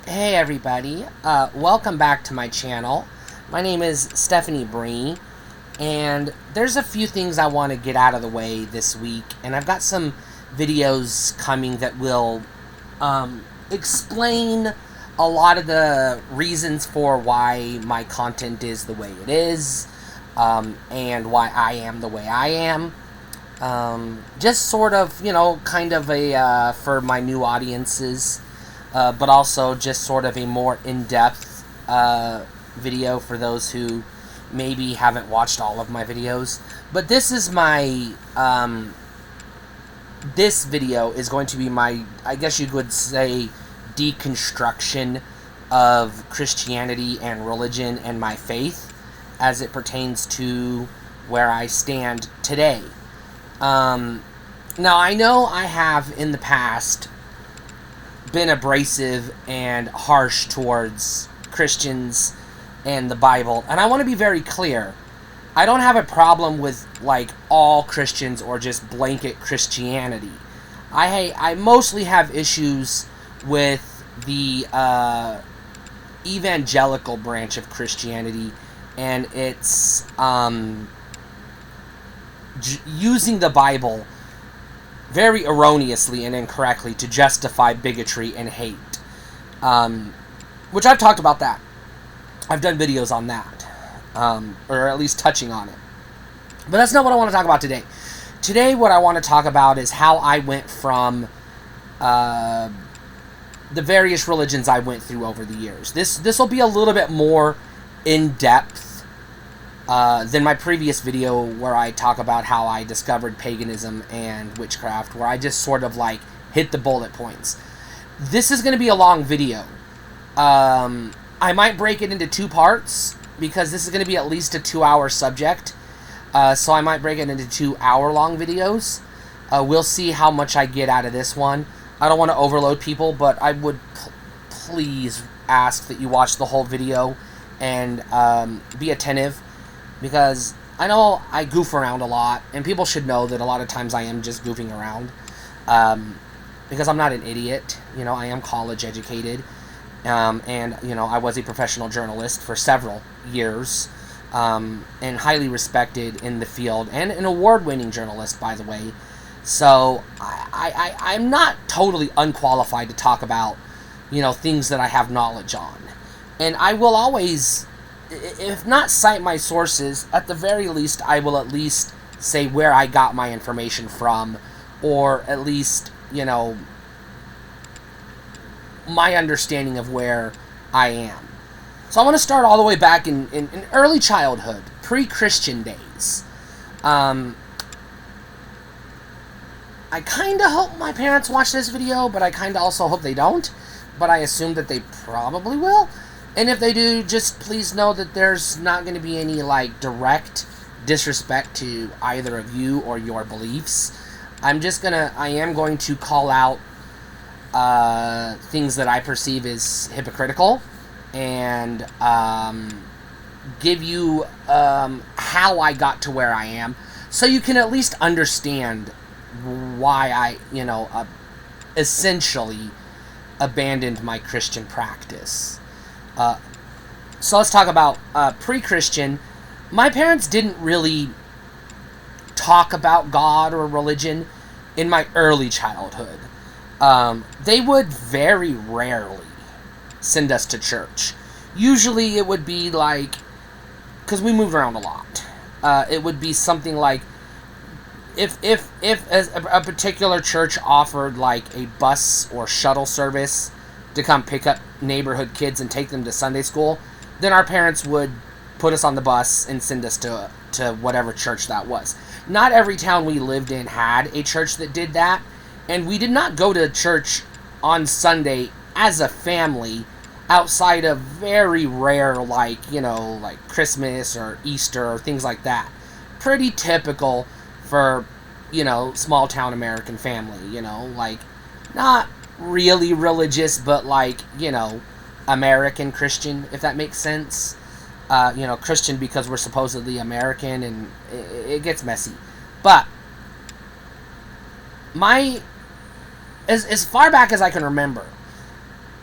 Hey everybody, welcome back to my channel. My name is Stephanie Bree, and there's a few things I want to get out of the way this week, and I've got some videos coming that will explain a lot of the reasons for why my content is the way it is, and why I am the way I am. Just sort of, kind of for my new audiences, but also just sort of a more in-depth video for those who maybe haven't watched all of my videos. But this is this video is going to be my, I guess you could say, deconstruction of Christianity and religion and my faith as it pertains to where I stand today. Now, I know I have in the past been abrasive and harsh towards Christians and the Bible, and I want to be very clear. I don't have a problem with, like, all Christians or just blanket Christianity. I mostly have issues with the evangelical branch of Christianity and its using the Bible very erroneously and incorrectly to justify bigotry and hate. Which I've talked about that. I've done videos on that. Or at least touching on it. But that's not what I want to talk about today. Today what I want to talk about is how I went from the various religions I went through over the years. This will be a little bit more in-depth than my previous video where I talk about how I discovered paganism and witchcraft, where I just sort of like hit the bullet points. This is going to be a long video. I might break it into two parts because this is going to be at least a 2-hour subject. So I might break it into 2-hour-long videos. We'll see how much I get out of this one. I don't want to overload people, but I would please ask that you watch the whole video and be attentive. Because I know I goof around a lot, and people should know that a lot of times I am just goofing around. Because I'm not an idiot. I am college educated. And, I was a professional journalist for several years. And highly respected in the field. And an award-winning journalist, by the way. So, I'm not totally unqualified to talk about, things that I have knowledge on. And I will always, if not cite my sources, at the very least, I will at least say where I got my information from, or at least, my understanding of where I am. So I want to start all the way back in early childhood, pre-Christian days. I kind of hope my parents watch this video, but I kind of also hope they don't. But I assume that they probably will. And if they do, just please know that there's not going to be any, direct disrespect to either of you or your beliefs. I am going to call out things that I perceive as hypocritical and give you how I got to where I am, so you can at least understand why I, essentially abandoned my Christian practice. So let's talk about pre-Christian. My parents didn't really talk about God or religion in my early childhood. They would very rarely send us to church. Usually it would be because we moved around a lot. It would be something like, if a particular church offered a bus or shuttle service to come pick up neighborhood kids and take them to Sunday school, then our parents would put us on the bus and send us to whatever church that was. Not every town we lived in had a church that did that, and we did not go to church on Sunday as a family outside of very rare, Christmas or Easter or things like that. Pretty typical for, small town American family, not really religious, but American Christian, if that makes sense. Christian because we're supposedly American, and it gets messy. But as far back as I can remember,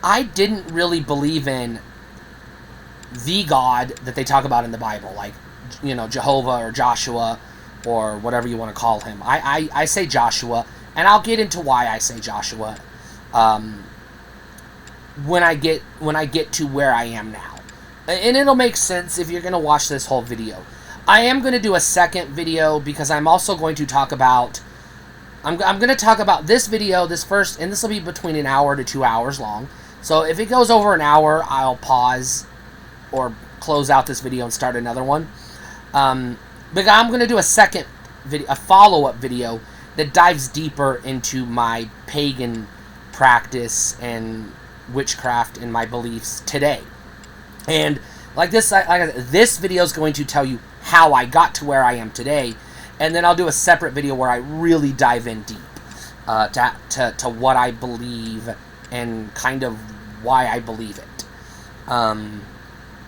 I didn't really believe in the God that they talk about in the Bible, like, Jehovah or Joshua or whatever you want to call him. I say Joshua, and I'll get into why I say Joshua when I get to where I am now. And it'll make sense if you're going to watch this whole video. I am going to do a second video because I'm also going to talk about... I'm going to talk about this video, this first, and this will be between an hour to 2 hours long. So if it goes over an hour, I'll pause or close out this video and start another one. But I'm going to do a second video, a follow-up video that dives deeper into my pagan practice and witchcraft and my beliefs today. And like this, this video is going to tell you how I got to where I am today, and then I'll do a separate video where I really dive in deep to what I believe and kind of why I believe it. And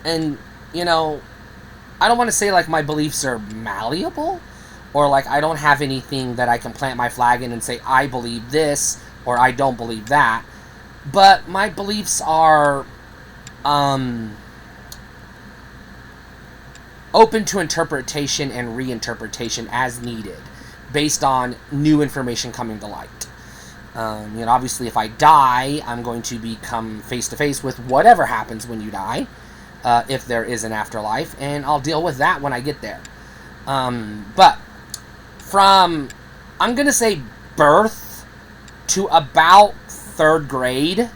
I don't want to say like my beliefs are malleable, or like I don't have anything that I can plant my flag in and say I believe this or I don't believe that. But my beliefs are open to interpretation and reinterpretation as needed, based on new information coming to light. Obviously, if I die, I'm going to become face-to-face with whatever happens when you die, if there is an afterlife, and I'll deal with that when I get there. But from, I'm going to say, birth to about 3rd grade,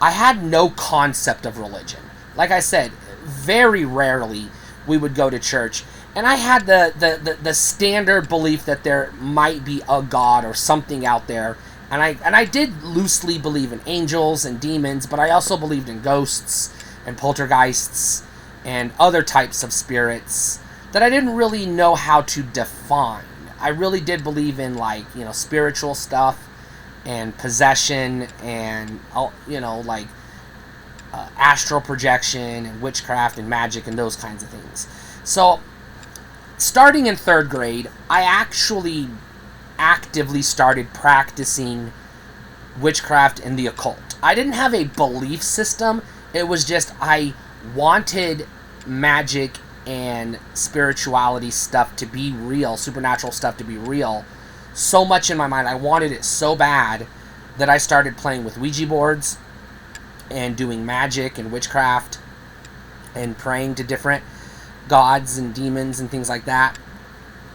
I had no concept of religion. Like I said, very rarely we would go to church, and I had the standard belief that there might be a God or something out there, and I did loosely believe in angels and demons, but I also believed in ghosts and poltergeists and other types of spirits that I didn't really know how to define. I really did believe in, like, spiritual stuff and possession and astral projection and witchcraft and magic and those kinds of things. So, starting in 3rd grade, I actually actively started practicing witchcraft and the occult. I didn't have a belief system. It was just I wanted magic and spirituality stuff to be real, supernatural stuff to be real, so much in my mind. I wanted it so bad that I started playing with Ouija boards and doing magic and witchcraft and praying to different gods and demons and things like that.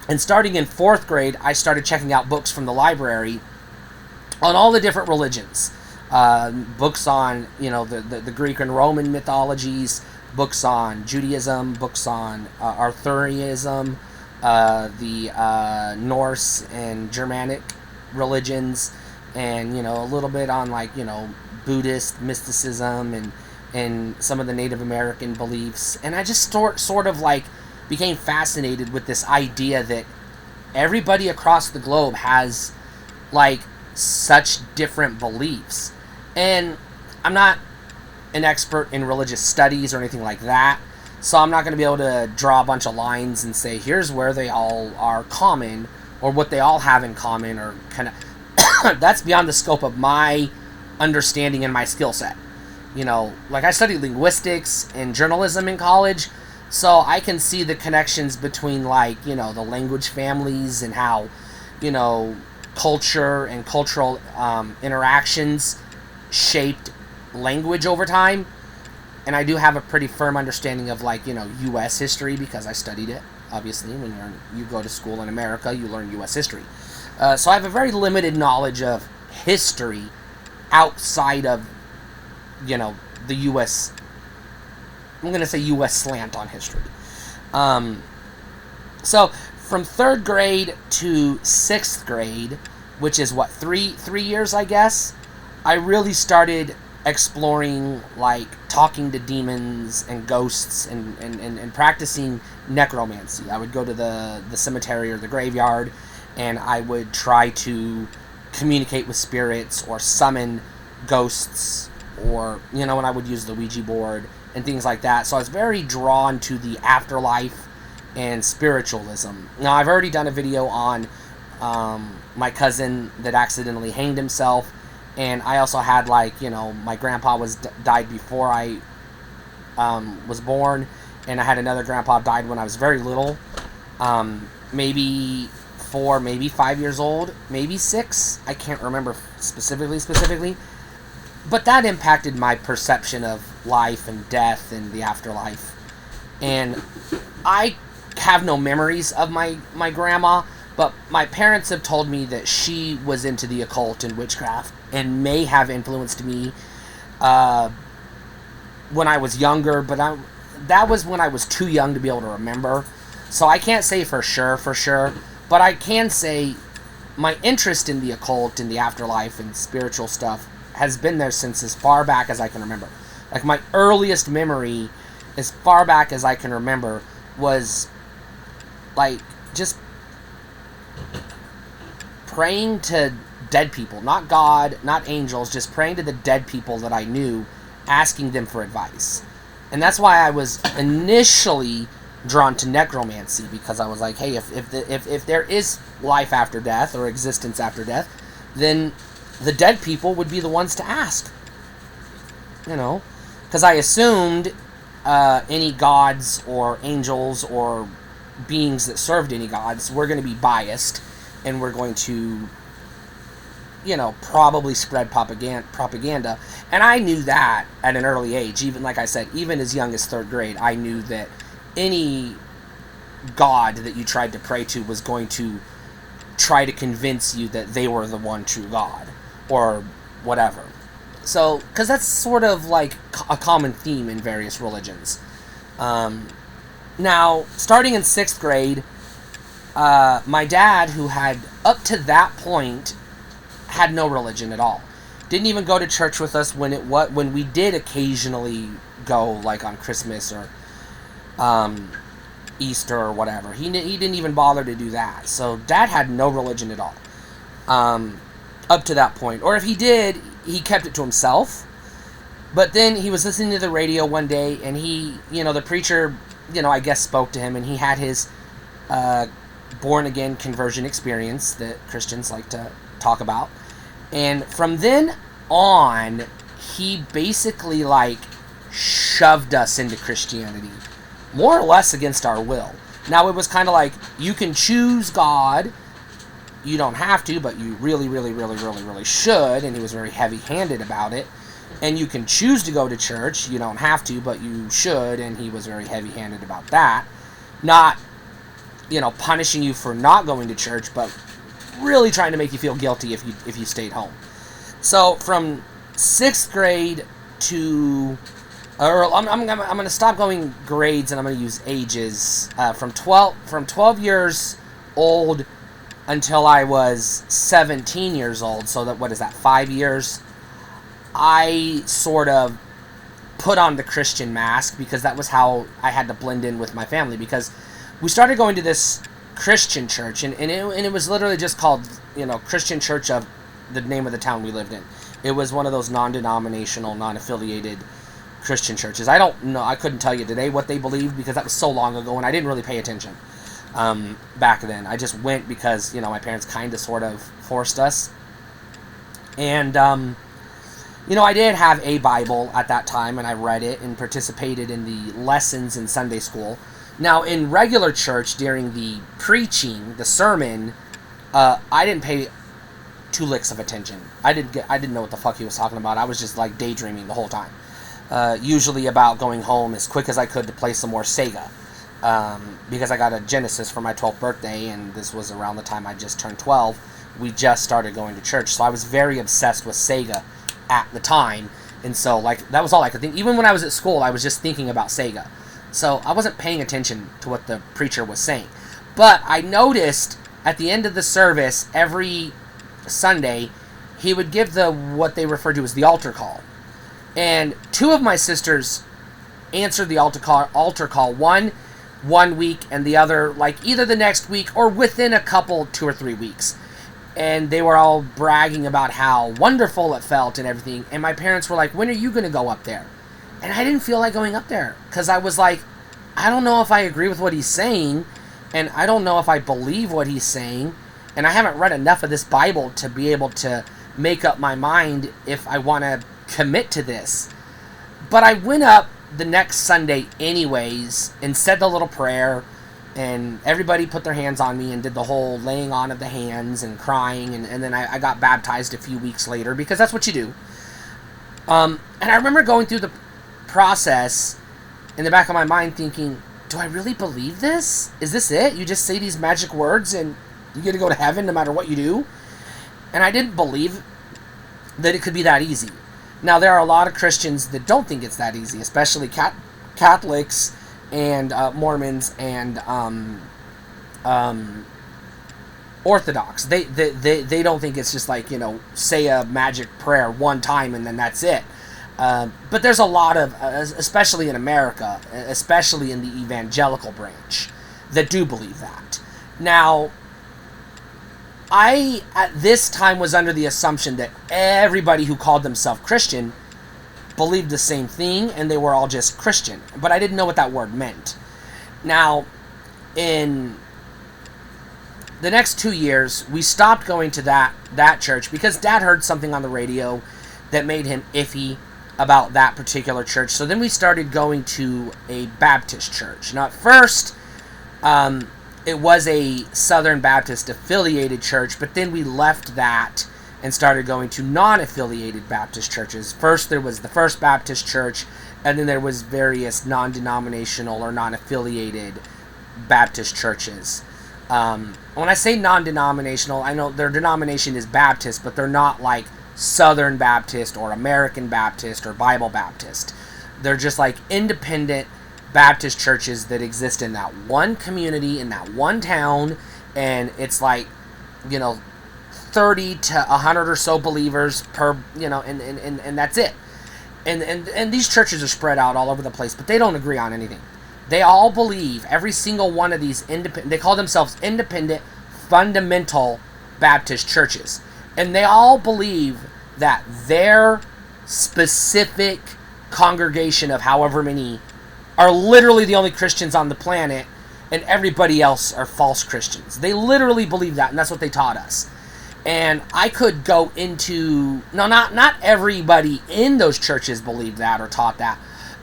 And starting in 4th grade, I started checking out books from the library on all the different religions. Books on, the Greek and Roman mythologies, books on Judaism, books on Arthurianism, the Norse and Germanic religions, and, a little bit on, like, Buddhist mysticism and some of the Native American beliefs. And I just sort of like became fascinated with this idea that everybody across the globe has like such different beliefs. And I'm not an expert in religious studies or anything like that, so I'm not going to be able to draw a bunch of lines and say here's where they all are common or what they all have in common, or kind of that's beyond the scope of my understanding and my skill set. Like I studied linguistics and journalism in college, so I can see the connections between, like, the language families and how, culture and cultural interactions shaped language over time. And I do have a pretty firm understanding of, like, U.S. history because I studied it. Obviously, when you go to school in America, you learn U.S. history. So I have a very limited knowledge of history outside of, the U.S. I'm going to say U.S. slant on history. So from 3rd grade to 6th grade, which is what, three years, I guess, I really started exploring, like, talking to demons and ghosts and practicing necromancy. I would go to the cemetery or the graveyard, and I would try to communicate with spirits or summon ghosts, or, when I would use the Ouija board and things like that. So I was very drawn to the afterlife and spiritualism. Now, I've already done a video on my cousin that accidentally hanged himself, And I also had, like, you know, my grandpa died before I was born, and I had another grandpa died when I was very little, maybe 4, maybe 5 years old, maybe 6. I can't remember specifically, but that impacted my perception of life and death and the afterlife. And I have no memories of my grandma, but my parents have told me that she was into the occult and witchcraft and may have influenced me when I was younger, but that was when I was too young to be able to remember. So I can't say for sure, but I can say my interest in the occult and the afterlife and spiritual stuff has been there since as far back as I can remember. Like, my earliest memory, as far back as I can remember, was, like, just praying to dead people. Not God, not angels, just praying to the dead people that I knew, asking them for advice. And that's why I was initially drawn to necromancy, because I was like, hey, if there is life after death or existence after death, then the dead people would be the ones to ask. You know? Because I assumed any gods or angels or beings that served any gods were going to be biased, and were going to, you know, probably spread propaganda. And I knew that at an early age. Even, like I said, even as young as 3rd grade, I knew that any god that you tried to pray to was going to try to convince you that they were the one true God, or whatever. So, because that's sort of like a common theme in various religions. Now, starting in 6th grade, my dad, who had, up to that point, had no religion at all. Didn't even go to church with us when we did occasionally go, like on Christmas or Easter or whatever. He didn't even bother to do that. So Dad had no religion at all up to that point. Or if he did, he kept it to himself. But then he was listening to the radio one day, and he, you know, the preacher, you know, I guess spoke to him, and he had his born-again conversion experience that Christians like to talk about. And from then on, he basically, like, shoved us into Christianity, more or less against our will. Now, it was kind of like, you can choose God, you don't have to, but you really, really, really, really, really should, and he was very heavy-handed about it. And you can choose to go to church, you don't have to, but you should, and he was very heavy-handed about that. Not, you know, punishing you for not going to church, but really trying to make you feel guilty if you stayed home. So from 6th grade to, or I'm going to stop going grades, and I'm going to use ages. From 12 years old until I was 17 years old. So that, what is that, 5 years? I sort of put on the Christian mask, because that was how I had to blend in with my family, because we started going to this Christian church, and it was literally just called, you know, Christian Church of the name of the town we lived in. It was one of those non-denominational, non-affiliated Christian churches. I don't know, I couldn't tell you today what they believed, because that was so long ago, and I didn't really pay attention back then. I just went because, you know, my parents kind of sort of forced us. And you know, I did have a Bible at that time, and I read it and participated in the lessons in Sunday school. Now, in regular church, during the preaching, the sermon, I didn't pay 2 licks of attention. I didn't know what the fuck he was talking about. I was just, like, daydreaming the whole time. Usually about going home as quick as I could to play some more Sega. Because I got a Genesis for my 12th birthday, and this was around the time I just turned 12. We just started going to church, so I was very obsessed with Sega at the time. And so, like, that was all I could think. Even when I was at school, I was just thinking about Sega. So I wasn't paying attention to what the preacher was saying. But I noticed at the end of the service, every Sunday, he would give what they refer to as the altar call. And 2 of my sisters answered the altar call, one week, and the other, like, either the next week or within a couple, 2 or 3 weeks. And they were all bragging about how wonderful it felt and everything. And my parents were like, when are you going to go up there? And I didn't feel like going up there, because I was like, I don't know if I agree with what he's saying, and I don't know if I believe what he's saying, and I haven't read enough of this Bible to be able to make up my mind if I want to commit to this. But I went up the next Sunday anyways and said the little prayer, and everybody put their hands on me and did the whole laying on of the hands and crying, and then I got baptized a few weeks later, because that's what you do. And I remember going through the process in the back of my mind thinking, do I really believe this? Is this it? You just say these magic words and you get to go to heaven no matter what you do? And I didn't believe that it could be that easy. Now, there are a lot of Christians that don't think it's that easy, especially Catholics and Mormons and Orthodox. They don't think it's just like, say a magic prayer one time and then that's it. But there's a lot of, especially in America, especially in the evangelical branch, that do believe that. Now, I, at this time, was under the assumption that everybody who called themselves Christian believed the same thing, and they were all just Christian. But I didn't know what that word meant. Now, in the next 2 years, we stopped going to that church because Dad heard something on the radio that made him iffy about that particular church. So then we started going to a Baptist church. Now, at first, it was a Southern Baptist affiliated church, but then we left that and started going to non-affiliated Baptist churches. First, there was the First Baptist Church, and then there was various non-denominational or non-affiliated Baptist churches. When I say non-denominational, I know their denomination is Baptist, but they're not like Southern Baptist or American Baptist or Bible Baptist. They're just like independent Baptist churches that exist in that one community, in that one town, and it's like, 30 to 100 or so believers per, and that's it. And these churches are spread out all over the place, but they don't agree on anything. They all believe, every single one of these they call themselves independent, fundamental Baptist churches. And they all believe that their specific congregation of however many are literally the only Christians on the planet, and everybody else are false Christians. They literally believe that, and that's what they taught us. And I could go into... No, not everybody in those churches believed that or taught that,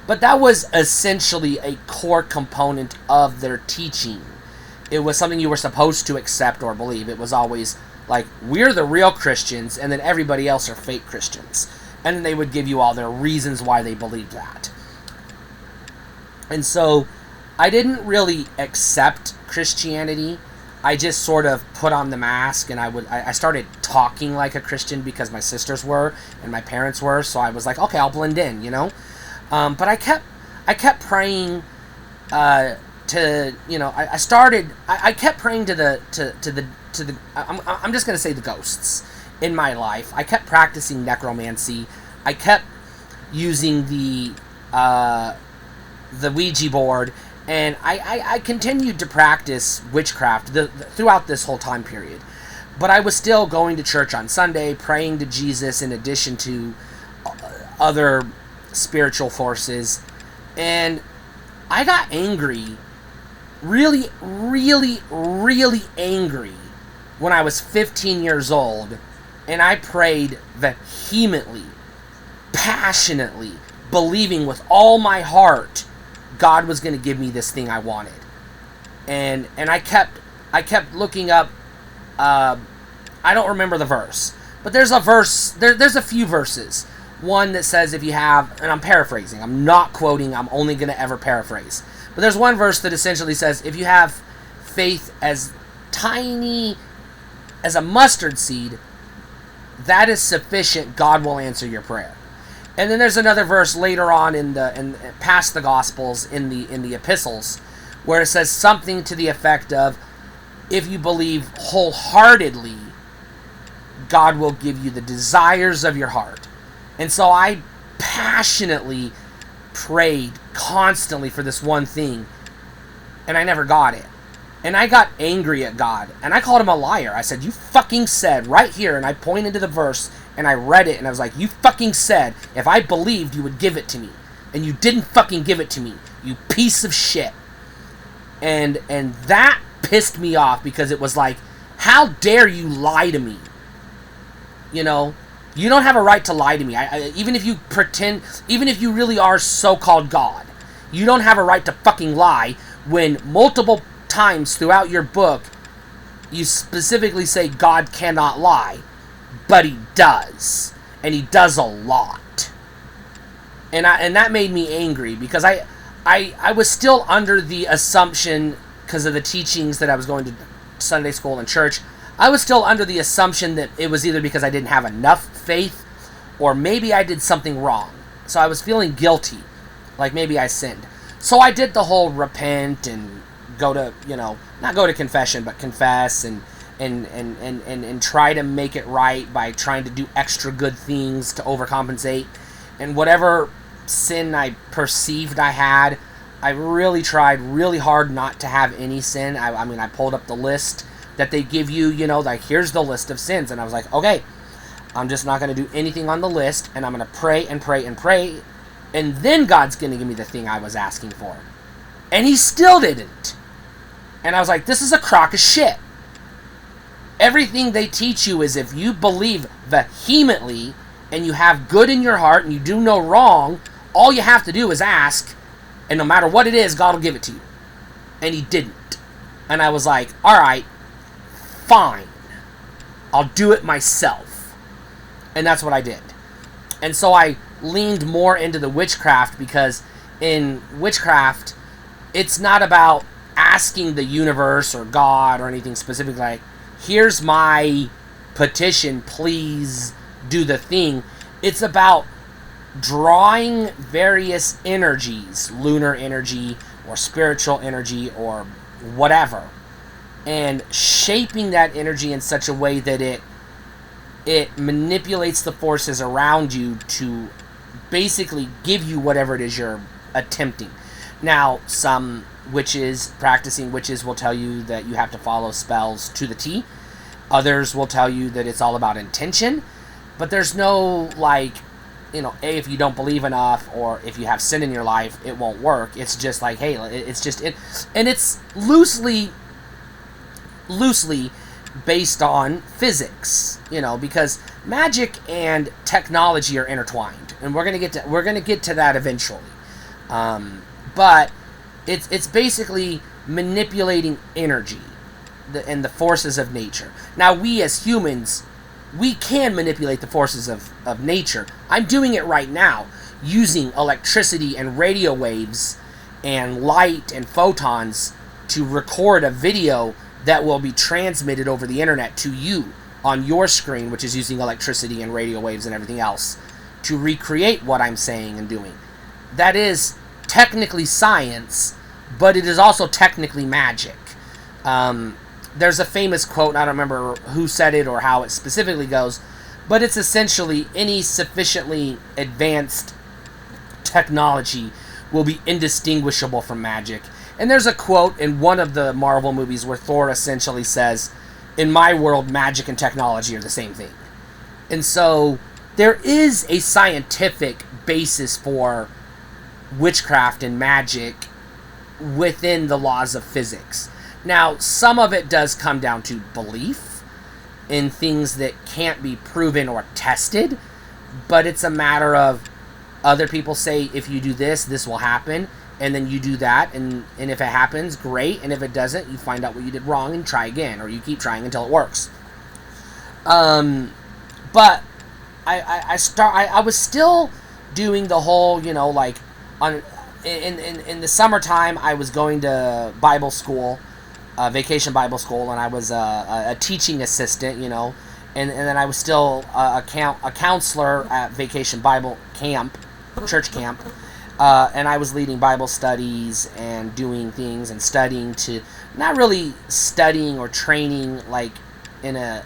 but that was essentially a core component of their teaching. It was something you were supposed to accept or believe. It was always like, we're the real Christians, and then everybody else are fake Christians. And then they would give you all their reasons why they believed that. And so, I didn't really accept Christianity. I just sort of put on the mask, and I started talking like a Christian because my sisters were, and my parents were, so I was like, okay, I'll blend in, But I kept praying, I kept praying to the I'm just going to say the ghosts in my life. I kept practicing necromancy. I kept using the Ouija board, and I continued to practice witchcraft throughout this whole time period. But I was still going to church on Sunday, praying to Jesus in addition to other spiritual forces. And I got angry, really, really, really angry when I was 15 years old, and I prayed vehemently, passionately, believing with all my heart God was going to give me this thing I wanted. And I kept looking up, I don't remember the verse, but there's a verse, there's a few verses. One that says if you have, and I'm paraphrasing, I'm not quoting, I'm only going to ever paraphrase. But there's one verse that essentially says if you have faith as tiny as a mustard seed, that is sufficient, God will answer your prayer. And then there's another verse later on in past the Gospels in the epistles where it says something to the effect of, if you believe wholeheartedly, God will give you the desires of your heart. And so I passionately prayed constantly for this one thing, and I never got it. And I got angry at God, and I called him a liar. I said, you fucking said right here, and I pointed to the verse, and I read it, and I was like, you fucking said if I believed you would give it to me, and you didn't fucking give it to me, you piece of shit. And that pissed me off, because it was like, how dare you lie to me? You don't have a right to lie to me. Even if you pretend, even if you really are so-called God, you don't have a right to fucking lie when multiple times throughout your book you specifically say God cannot lie, but he does, and he does a lot. And that made me angry because I was still under the assumption, because of the teachings that I was going to Sunday school and church, I was still under the assumption that it was either because I didn't have enough faith or maybe I did something wrong. So I was feeling guilty, like maybe I sinned. So I did the whole repent and go to, not go to confession, but confess and try to make it right by trying to do extra good things to overcompensate. And whatever sin I perceived I had, I really tried really hard not to have any sin. I pulled up the list that they give you, like, here's the list of sins. And I was like, okay, I'm just not going to do anything on the list, and I'm going to pray and pray and pray, and then God's going to give me the thing I was asking for. And he still didn't. And I was like, this is a crock of shit. Everything they teach you is if you believe vehemently and you have good in your heart and you do no wrong, all you have to do is ask, and no matter what it is, God will give it to you. And he didn't. And I was like, all right, fine. I'll do it myself. And that's what I did. And so I leaned more into the witchcraft, because in witchcraft, it's not about asking the universe or God or anything specific, like, here's my petition, please do the thing. It's about drawing various energies, lunar energy or spiritual energy or whatever, and shaping that energy in such a way that it manipulates the forces around you to basically give you whatever it is you're attempting. Now, some practicing witches will tell you that you have to follow spells to the T. Others will tell you that it's all about intention. But there's no, like, if you don't believe enough or if you have sin in your life, it won't work. It's just like, hey, it's just it. And it's loosely based on physics, because magic and technology are intertwined, and we're gonna get to that eventually. But it's basically manipulating energy and the forces of nature. Now, we as humans, we can manipulate the forces of nature. I'm doing it right now using electricity and radio waves and light and photons to record a video that will be transmitted over the internet to you on your screen, which is using electricity and radio waves and everything else to recreate what I'm saying and doing. That is technically science, but it is also technically magic. There's a famous quote, I don't remember who said it or how it specifically goes, but it's essentially any sufficiently advanced technology will be indistinguishable from magic. And there's a quote in one of the Marvel movies where Thor essentially says, in my world, magic and technology are the same thing. And so there is a scientific basis for witchcraft and magic within the laws of physics. Now, some of it does come down to belief in things that can't be proven or tested, but it's a matter of other people say, if you do this, this will happen, and then you do that, and if it happens, great, and if it doesn't, you find out what you did wrong and try again, or you keep trying until it works. But I was still doing the whole, like, in the summertime, I was going to Bible school, vacation Bible school, and I was a teaching assistant, and then I was still a counselor at vacation Bible camp, church camp, and I was leading Bible studies and doing things and studying to, not really studying or training like in a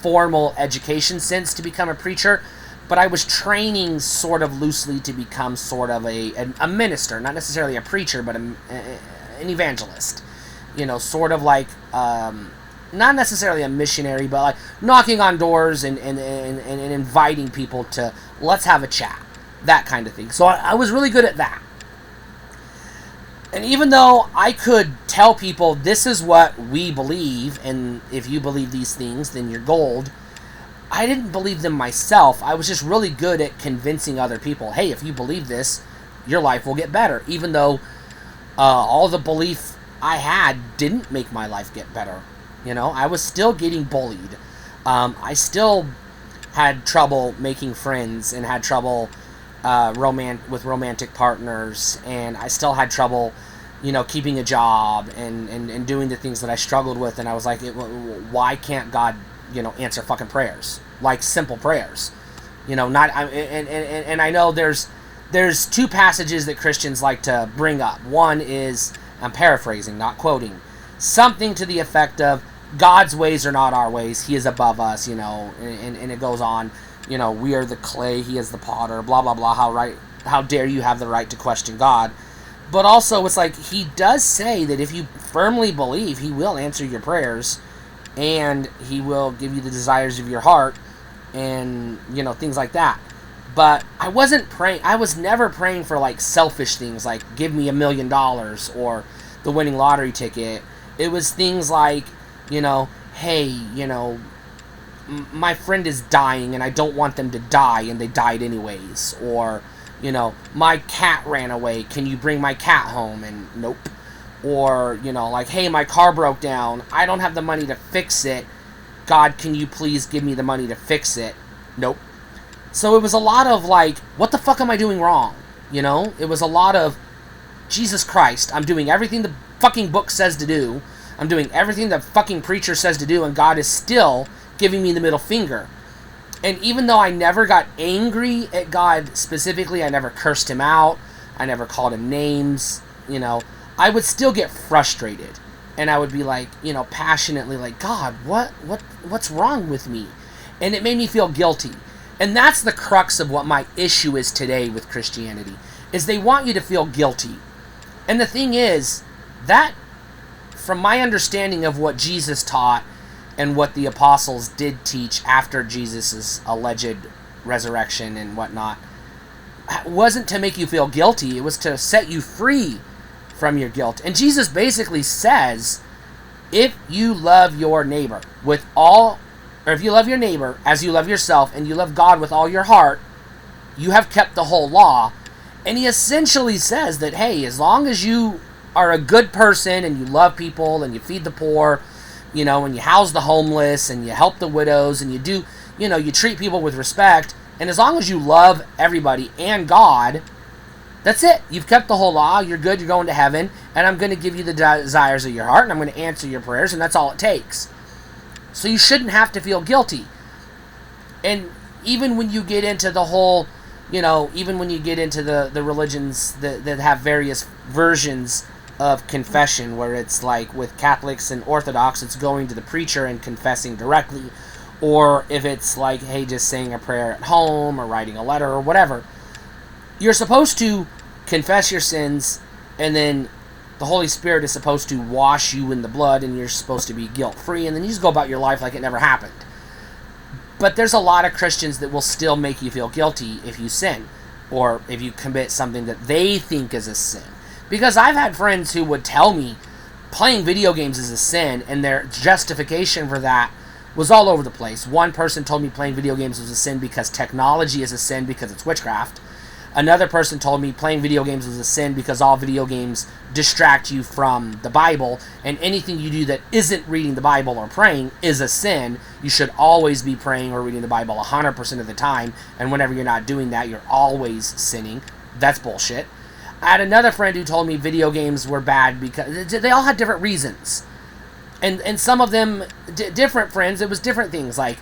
formal education sense to become a preacher, but I was training sort of loosely to become sort of a minister, not necessarily a preacher, but an evangelist. Sort of like, not necessarily a missionary, but like knocking on doors and inviting people to, let's have a chat, that kind of thing. So I was really good at that. And even though I could tell people, this is what we believe, and if you believe these things, then you're gold, I didn't believe them myself. I was just really good at convincing other people, hey, if you believe this, your life will get better. Even though all the belief I had didn't make my life get better. You know, I was still getting bullied. I still had trouble making friends and had trouble with romantic partners. And I still had trouble, you know, keeping a job and doing the things that I struggled with. And I was like, why can't God, you know, answer fucking prayers, like simple prayers, you know? And I know there's two passages that Christians like to bring up. One is, I'm paraphrasing, not quoting, something to the effect of, God's ways are not our ways, he is above us, you know, and it goes on, you know, we are the clay, he is the potter, blah blah blah, how dare you have the right to question God. But also it's like, he does say that if you firmly believe, he will answer your prayers and he will give you the desires of your heart, and, you know, things like that. But I wasn't praying, I was never praying for, like, selfish things, like, give me $1 million or the winning lottery ticket. It was things like, you know, hey, you know, my friend is dying and I don't want them to die, and they died anyways. Or, you know, my cat ran away, can you bring my cat home? And nope. Or, you know, like, hey, my car broke down, I don't have the money to fix it, God, can you please give me the money to fix it? Nope. So it was a lot of, like, what the fuck am I doing wrong? You know, it was a lot of, Jesus Christ, I'm doing everything the fucking book says to do, I'm doing everything the fucking preacher says to do, and God is still giving me the middle finger. And even though I never got angry at God specifically, I never cursed him out, I never called him names, you know, I would still get frustrated. And I would be like, you know, passionately like, God, what's wrong with me? And it made me feel guilty. And that's the crux of what my issue is today with Christianity, is they want you to feel guilty. And the thing is, that, from my understanding of what Jesus taught and what the apostles did teach after Jesus' alleged resurrection and whatnot, wasn't to make you feel guilty. It was to set you free from your guilt. And Jesus basically says, if you love your neighbor with all, or if you love your neighbor as you love yourself, and you love God with all your heart, you have kept the whole law. And he essentially says that, hey, as long as you are a good person and you love people and you feed the poor, you know, and you house the homeless and you help the widows and you do, you know, you treat people with respect, and as long as you love everybody and God, that's it. You've kept the whole law. You're good. You're going to heaven. And I'm going to give you the desires of your heart, and I'm going to answer your prayers, and that's all it takes. So you shouldn't have to feel guilty. And even when you get into the whole, you know, even when you get into the religions that have various versions of confession, where it's like with Catholics and Orthodox, it's going to the preacher and confessing directly. Or if it's like, hey, just saying a prayer at home or writing a letter or whatever. You're supposed to confess your sins, and then the Holy Spirit is supposed to wash you in the blood, and you're supposed to be guilt-free, and then you just go about your life like it never happened. But there's a lot of Christians that will still make you feel guilty if you sin, or if you commit something that they think is a sin. Because I've had friends who would tell me playing video games is a sin, and their justification for that was all over the place. One person told me playing video games was a sin because technology is a sin because it's witchcraft. Another person told me playing video games was a sin because all video games distract you from the Bible, and anything you do that isn't reading the Bible or praying is a sin. You should always be praying or reading the Bible 100% of the time, and whenever you're not doing that, you're always sinning. That's bullshit. I had another friend who told me video games were bad because they all had different reasons. And some of them, different friends, it was different things, like,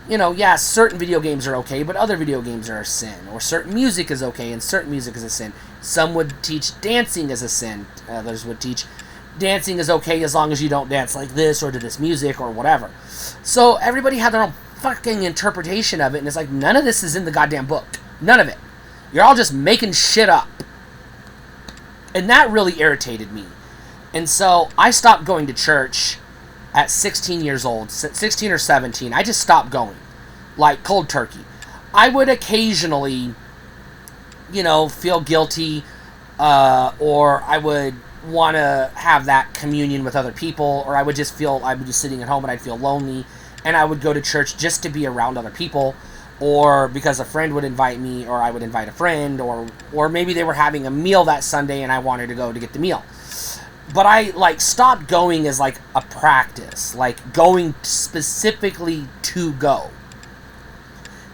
you know, yeah, certain video games are okay, but other video games are a sin. Or certain music is okay, and certain music is a sin. Some would teach dancing as a sin. Others would teach dancing is okay as long as you don't dance like this or to this music or whatever. So everybody had their own fucking interpretation of it, and it's like, none of this is in the goddamn book. None of it. You're all just making shit up. And that really irritated me. And so I stopped going to church at 16 years old, 16 or 17. I just stopped going, like cold turkey. I would occasionally, you know, feel guilty, or I would want to have that communion with other people, or I would just feel, I would just sitting at home and I'd feel lonely, and I would go to church just to be around other people, or because a friend would invite me, or I would invite a friend, or maybe they were having a meal that Sunday and I wanted to go to get the meal. But I like stopped going as like a practice, like going specifically to go.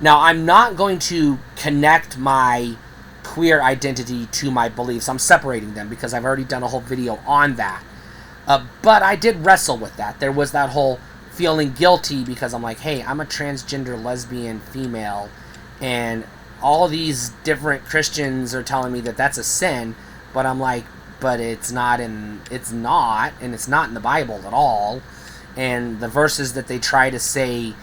Now, I'm not going to connect my queer identity to my beliefs. I'm separating them because I've already done a whole video on that. But I did wrestle with that. There was that whole feeling guilty because I'm like, hey, I'm a transgender lesbian female, and all these different Christians are telling me that that's a sin, but I'm like, but it's not in the Bible at all. And the verses that they try to say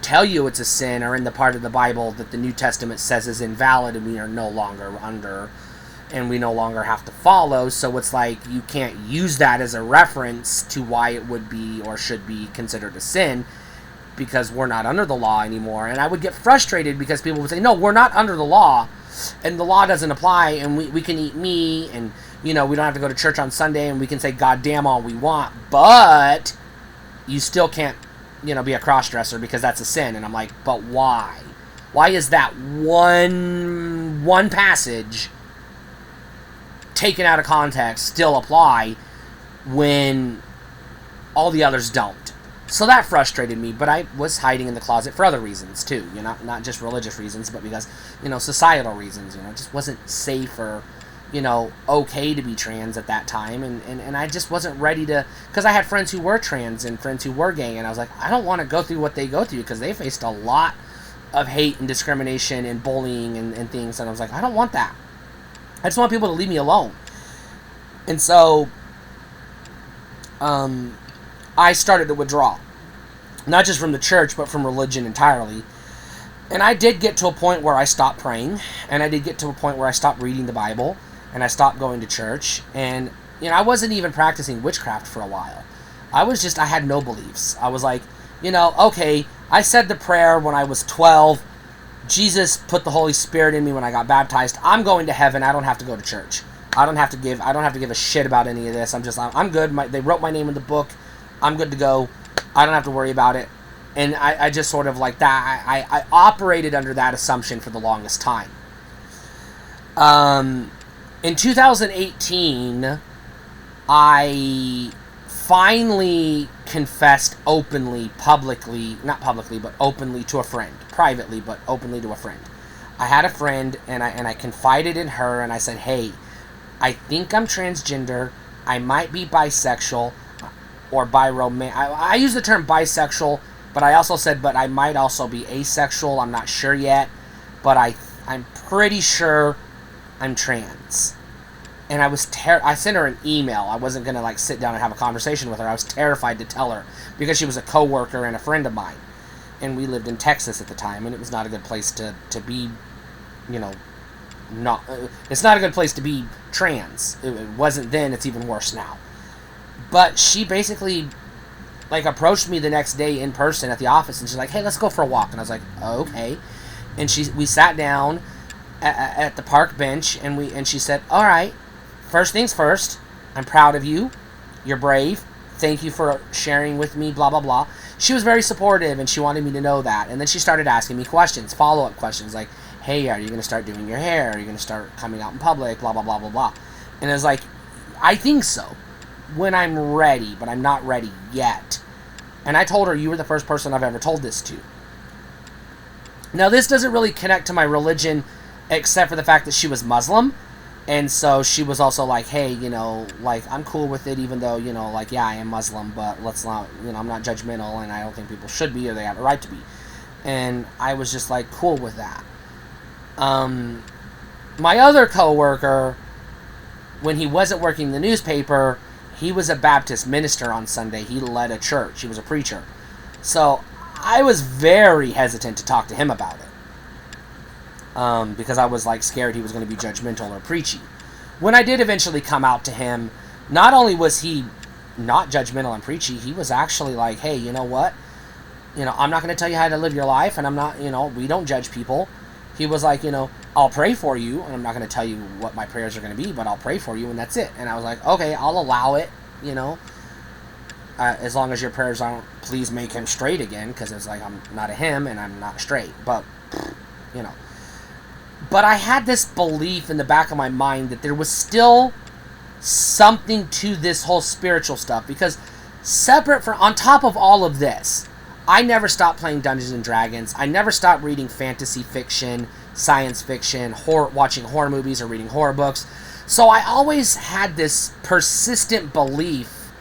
tell you it's a sin are in the part of the Bible that the New Testament says is invalid, and we are no longer under, and we no longer have to follow. So it's like you can't use that as a reference to why it would be or should be considered a sin, because we're not under the law anymore. And I would get frustrated because people would say, no, we're not under the law, and the law doesn't apply, and we can eat meat, and we don't have to go to church on Sunday, and we can say goddamn all we want, but you still can't be a cross-dresser because that's a sin. And I'm like, but why? Why is that one passage taken out of context still apply when all the others don't? So that frustrated me, but I was hiding in the closet for other reasons too, not just religious reasons, but because, societal reasons, it just wasn't safe or, okay to be trans at that time, and I just wasn't ready to, because I had friends who were trans and friends who were gay, and I was like, I don't want to go through what they go through, because they faced a lot of hate and discrimination and bullying and things, and I was like, I don't want that. I just want people to leave me alone. And so I started to withdraw, not just from the church, but from religion entirely. And I did get to a point where I stopped praying, and I did get to a point where I stopped reading the Bible, and I stopped going to church, and I wasn't even practicing witchcraft for a while. I had no beliefs. I was like, okay, I said the prayer when I was 12. Jesus put the Holy Spirit in me when I got baptized. I'm going to heaven. I don't have to go to church. I don't have to give a shit about any of this. I'm good. They wrote my name in the book. I'm good to go. I don't have to worry about it. And I just sort of like that. I operated under that assumption for the longest time. In 2018, I finally confessed openly, not publicly, but openly to a friend. Privately, but openly to a friend. I had a friend, and I confided in her, and I said, hey, I think I'm transgender. I might be bisexual or biromantic. I use the term bisexual, but I also said, but I might also be asexual. I'm not sure yet, but I'm pretty sure I'm trans. And I sent her an email. I wasn't going to sit down and have a conversation with her. I was terrified to tell her because she was a coworker and a friend of mine. And we lived in Texas at the time, and it was not a good place to be, it's not a good place to be trans. It wasn't then, it's even worse now. But she basically approached me the next day in person at the office, and she's like, hey, let's go for a walk. And I was like, oh, okay. And we sat down at the park bench, and she said, all right, first things first, I'm proud of you. You're brave. Thank you for sharing with me, blah, blah, blah. She was very supportive, and she wanted me to know that. And then she started asking me questions, follow-up questions, like, hey, are you going to start doing your hair? Are you going to start coming out in public? Blah, blah, blah, blah, blah. And I was like, I think so, when I'm ready, but I'm not ready yet. And I told her, you were the first person I've ever told this to. Now, this doesn't really connect to my religion, except for the fact that she was Muslim. And so she was also like, hey, I'm cool with it, even though, yeah, I am Muslim, but let's not, I'm not judgmental, and I don't think people should be, or they have a right to be. And I was just cool with that. My other coworker, when he wasn't working the newspaper, he was a Baptist minister on Sunday. He led a church. He was a preacher. So I was very hesitant to talk to him about it. Because I was scared he was going to be judgmental or preachy. When I did eventually come out to him, not only was he not judgmental and preachy, he was actually like, hey, you know what? I'm not going to tell you how to live your life, and I'm not, we don't judge people. He was like, I'll pray for you, and I'm not going to tell you what my prayers are going to be, but I'll pray for you, and that's it. And I was like, okay, I'll allow it, as long as your prayers aren't, please make him straight again, because it's like, I'm not a him and I'm not straight. But, you know. But I had this belief in the back of my mind that there was still something to this whole spiritual stuff, because on top of all of this, I never stopped playing Dungeons and Dragons. I never stopped reading fantasy fiction, science fiction, watching horror movies or reading horror books. So I always had this persistent belief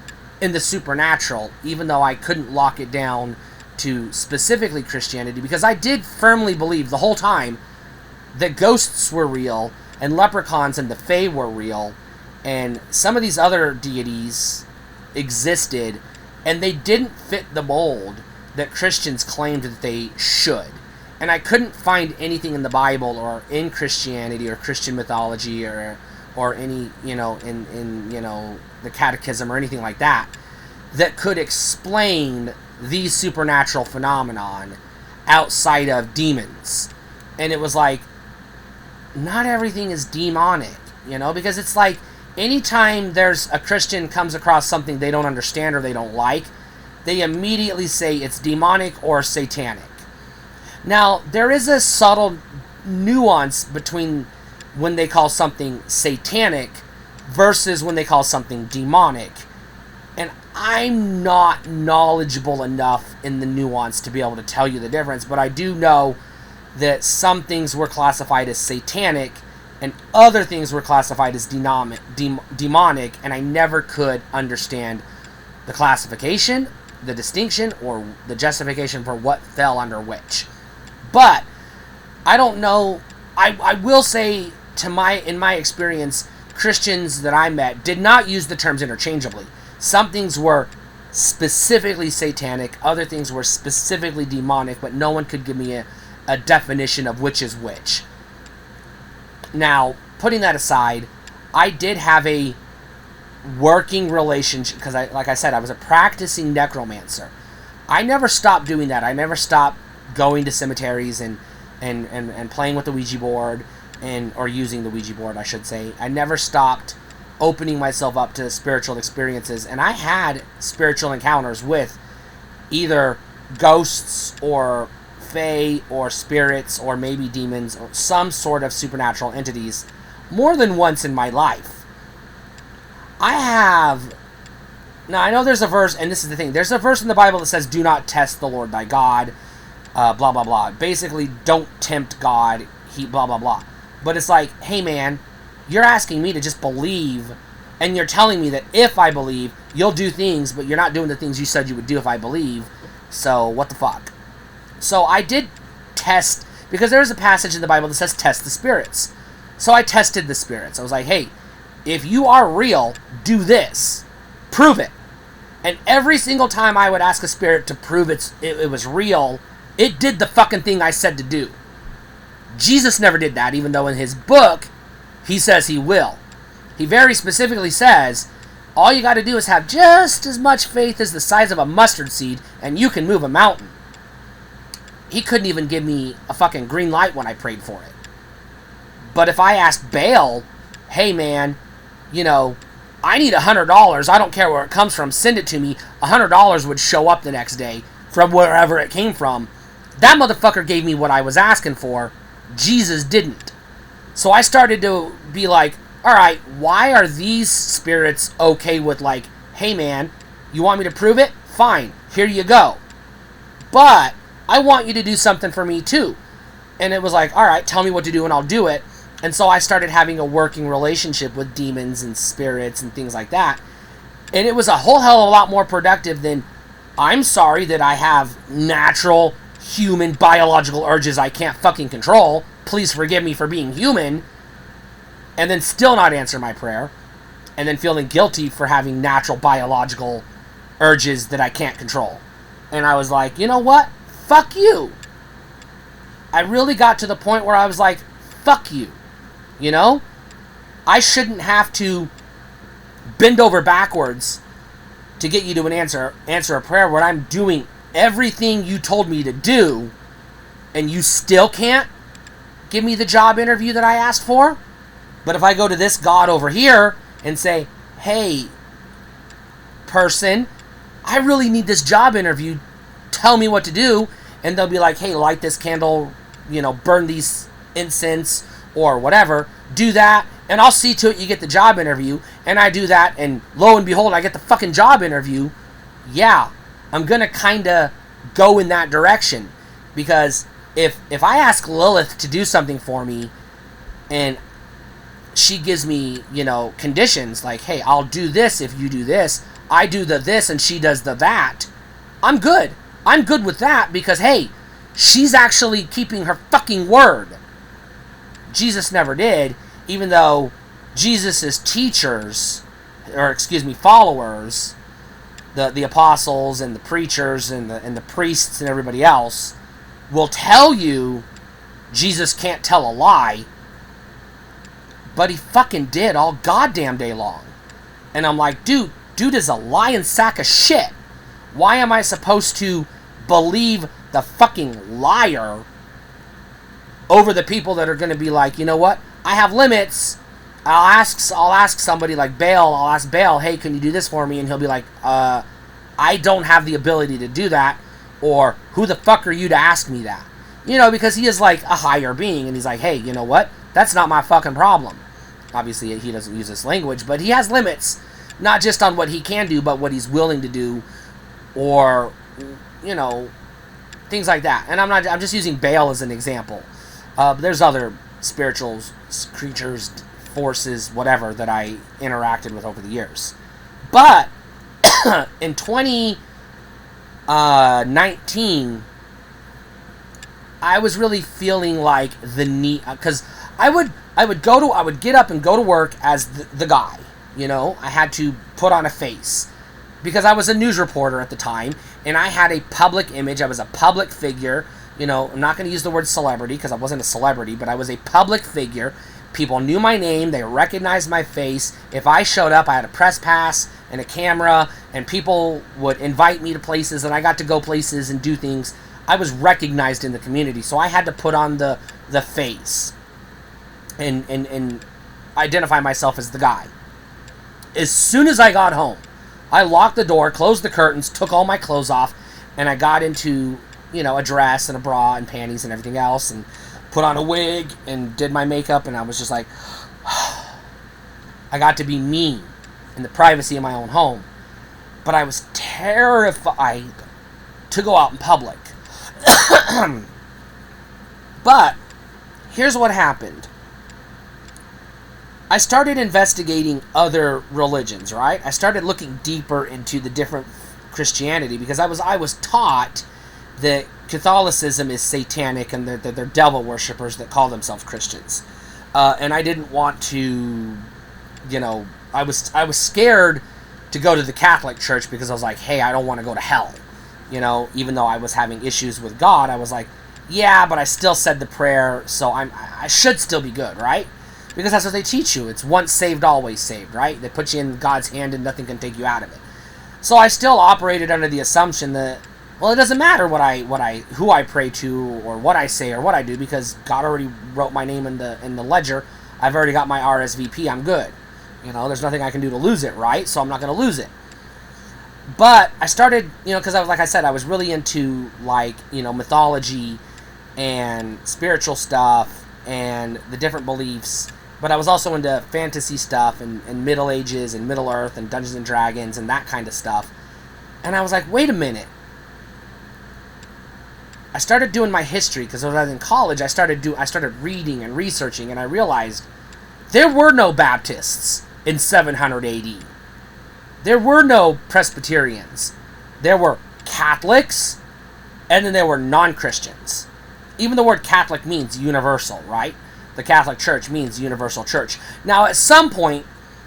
in the supernatural, even though I couldn't lock it down to specifically Christianity, because I did firmly believe the whole time that ghosts were real, and leprechauns and the Fae were real, and some of these other deities existed, and they didn't fit the mold that Christians claimed that they should. And I couldn't find anything in the Bible or in Christianity or Christian mythology or any, in the catechism or anything like that could explain these supernatural phenomenon outside of demons. And it was like, not everything is demonic, because it's like, anytime there's a Christian comes across something they don't understand or they don't like, they immediately say it's demonic or satanic. Now, there is a subtle nuance between when they call something satanic versus when they call something demonic. And I'm not knowledgeable enough in the nuance to be able to tell you the difference, but I do know that some things were classified as satanic and other things were classified as demonic, and I never could understand the classification, the distinction, or the justification for what fell under which. But I don't know. I will say, in my experience, Christians that I met did not use the terms interchangeably. Some things were specifically satanic, other things were specifically demonic, but no one could give me a definition of which is which. Now, putting that aside, I did have a working relationship, because like I said, I was a practicing necromancer. I never stopped doing that. I never stopped going to cemeteries and playing with the Ouija board, or using the Ouija board, I should say. I never stopped opening myself up to spiritual experiences, and I had spiritual encounters with either ghosts or fae or spirits or maybe demons or some sort of supernatural entities more than once in my life. Now I know there's a verse, and this is the thing, there's a verse in the Bible that says, do not test the Lord thy God, blah blah blah. Basically, don't tempt God, blah blah blah. But it's like, hey man, you're asking me to just believe, and you're telling me that if I believe, you'll do things, but you're not doing the things you said you would do if I believe, so what the fuck? So I did test, because there's a passage in the Bible that says test the spirits. So I tested the spirits. I was like, hey, if you are real, do this. Prove it. And every single time I would ask a spirit to prove it was real, it did the fucking thing I said to do. Jesus never did that, even though in his book, he says he will. He very specifically says, all you got to do is have just as much faith as the size of a mustard seed, and you can move a mountain. He couldn't even give me a fucking green light when I prayed for it. But if I asked Baal, hey man, I need $100, I don't care where it comes from, send it to me, $100 would show up the next day from wherever it came from. That motherfucker gave me what I was asking for. Jesus didn't. So I started to be like, alright, why are these spirits okay with like, hey man, you want me to prove it? Fine, here you go. But I want you to do something for me too. And it was like, alright, tell me what to do and I'll do it. And so I started having a working relationship with demons and spirits and things like that. And it was a whole hell of a lot more productive than, I'm sorry that I have natural, human, biological urges I can't fucking control. Please forgive me for being human. And then still not answer my prayer. And then feeling guilty for having natural, biological urges that I can't control. And I was like, you know what? Fuck you. I really got to the point where I was like, fuck you. I shouldn't have to bend over backwards to get you to answer a prayer when I'm doing everything you told me to do, and you still can't give me the job interview that I asked for. But if I go to this God over here and say, hey, person, I really need this job interview. Tell me what to do. And they'll be like, hey, light this candle, burn these incense or whatever. Do that, and I'll see to it you get the job interview. And I do that, and lo and behold, I get the fucking job interview. Yeah, I'm going to kind of go in that direction. Because if I ask Lilith to do something for me, and she gives me, conditions like, hey, I'll do this if you do this. I do the this and she does the that. I'm good. I'm good with that because, hey, she's actually keeping her fucking word. Jesus never did, even though Jesus' teachers, followers, the apostles and the preachers and the priests and everybody else will tell you Jesus can't tell a lie, but he fucking did all goddamn day long. And I'm like, dude is a lying sack of shit. Why am I supposed to believe the fucking liar over the people that are going to be like, you know what? I have limits. I'll ask somebody like Baal. I'll ask Baal, hey, can you do this for me? And he'll be like, I don't have the ability to do that. Or, who the fuck are you to ask me that? Because he is like a higher being. And he's like, hey, you know what? That's not my fucking problem. Obviously, he doesn't use this language, but he has limits. Not just on what he can do, but what he's willing to do. Or, things like that. And I'm just using Baal as an example. There's other spiritual creatures, forces, whatever, that I interacted with over the years. But in 2019, I was really feeling like the need, because I would get up and go to work as the guy. I had to put on a face because I was a news reporter at the time, and I had a public image. I was a public figure. I'm not going to use the word celebrity because I wasn't a celebrity, but I was a public figure. People knew my name. They recognized my face. If I showed up, I had a press pass and a camera, and people would invite me to places, and I got to go places and do things. I was recognized in the community, so I had to put on the face and identify myself as the guy. As soon as I got home, I locked the door, closed the curtains, took all my clothes off, and I got into a dress and a bra and panties and everything else, and put on a wig and did my makeup, and I was just like, I got to be me in the privacy of my own home. But I was terrified to go out in public. But here's what happened. I started investigating other religions, right? I started looking deeper into the different Christianity because I was taught that Catholicism is satanic and they're devil worshippers that call themselves Christians. And I didn't want to, I was scared to go to the Catholic Church because I was like, hey, I don't want to go to hell. Even though I was having issues with God, I was like, yeah, but I still said the prayer, so I should still be good, right? Because that's what they teach you. It's once saved, always saved, right? They put you in God's hand and nothing can take you out of it. So I still operated under the assumption that, well, it doesn't matter who I pray to or what I say or what I do because God already wrote my name in the ledger. I've already got my RSVP. I'm good. There's nothing I can do to lose it, right? So I'm not going to lose it. But I started, because like I said, I was really into mythology and spiritual stuff and the different beliefs. But I was also into fantasy stuff and Middle Ages and Middle Earth and Dungeons and Dragons and that kind of stuff. And I was like, wait a minute. I started doing my history because when I was in college, I started reading and researching, and I realized there were no Baptists in 700 AD. There were no Presbyterians. There were Catholics, and then there were non-Christians. Even the word Catholic means universal, right? The Catholic Church means universal church. Now, at some point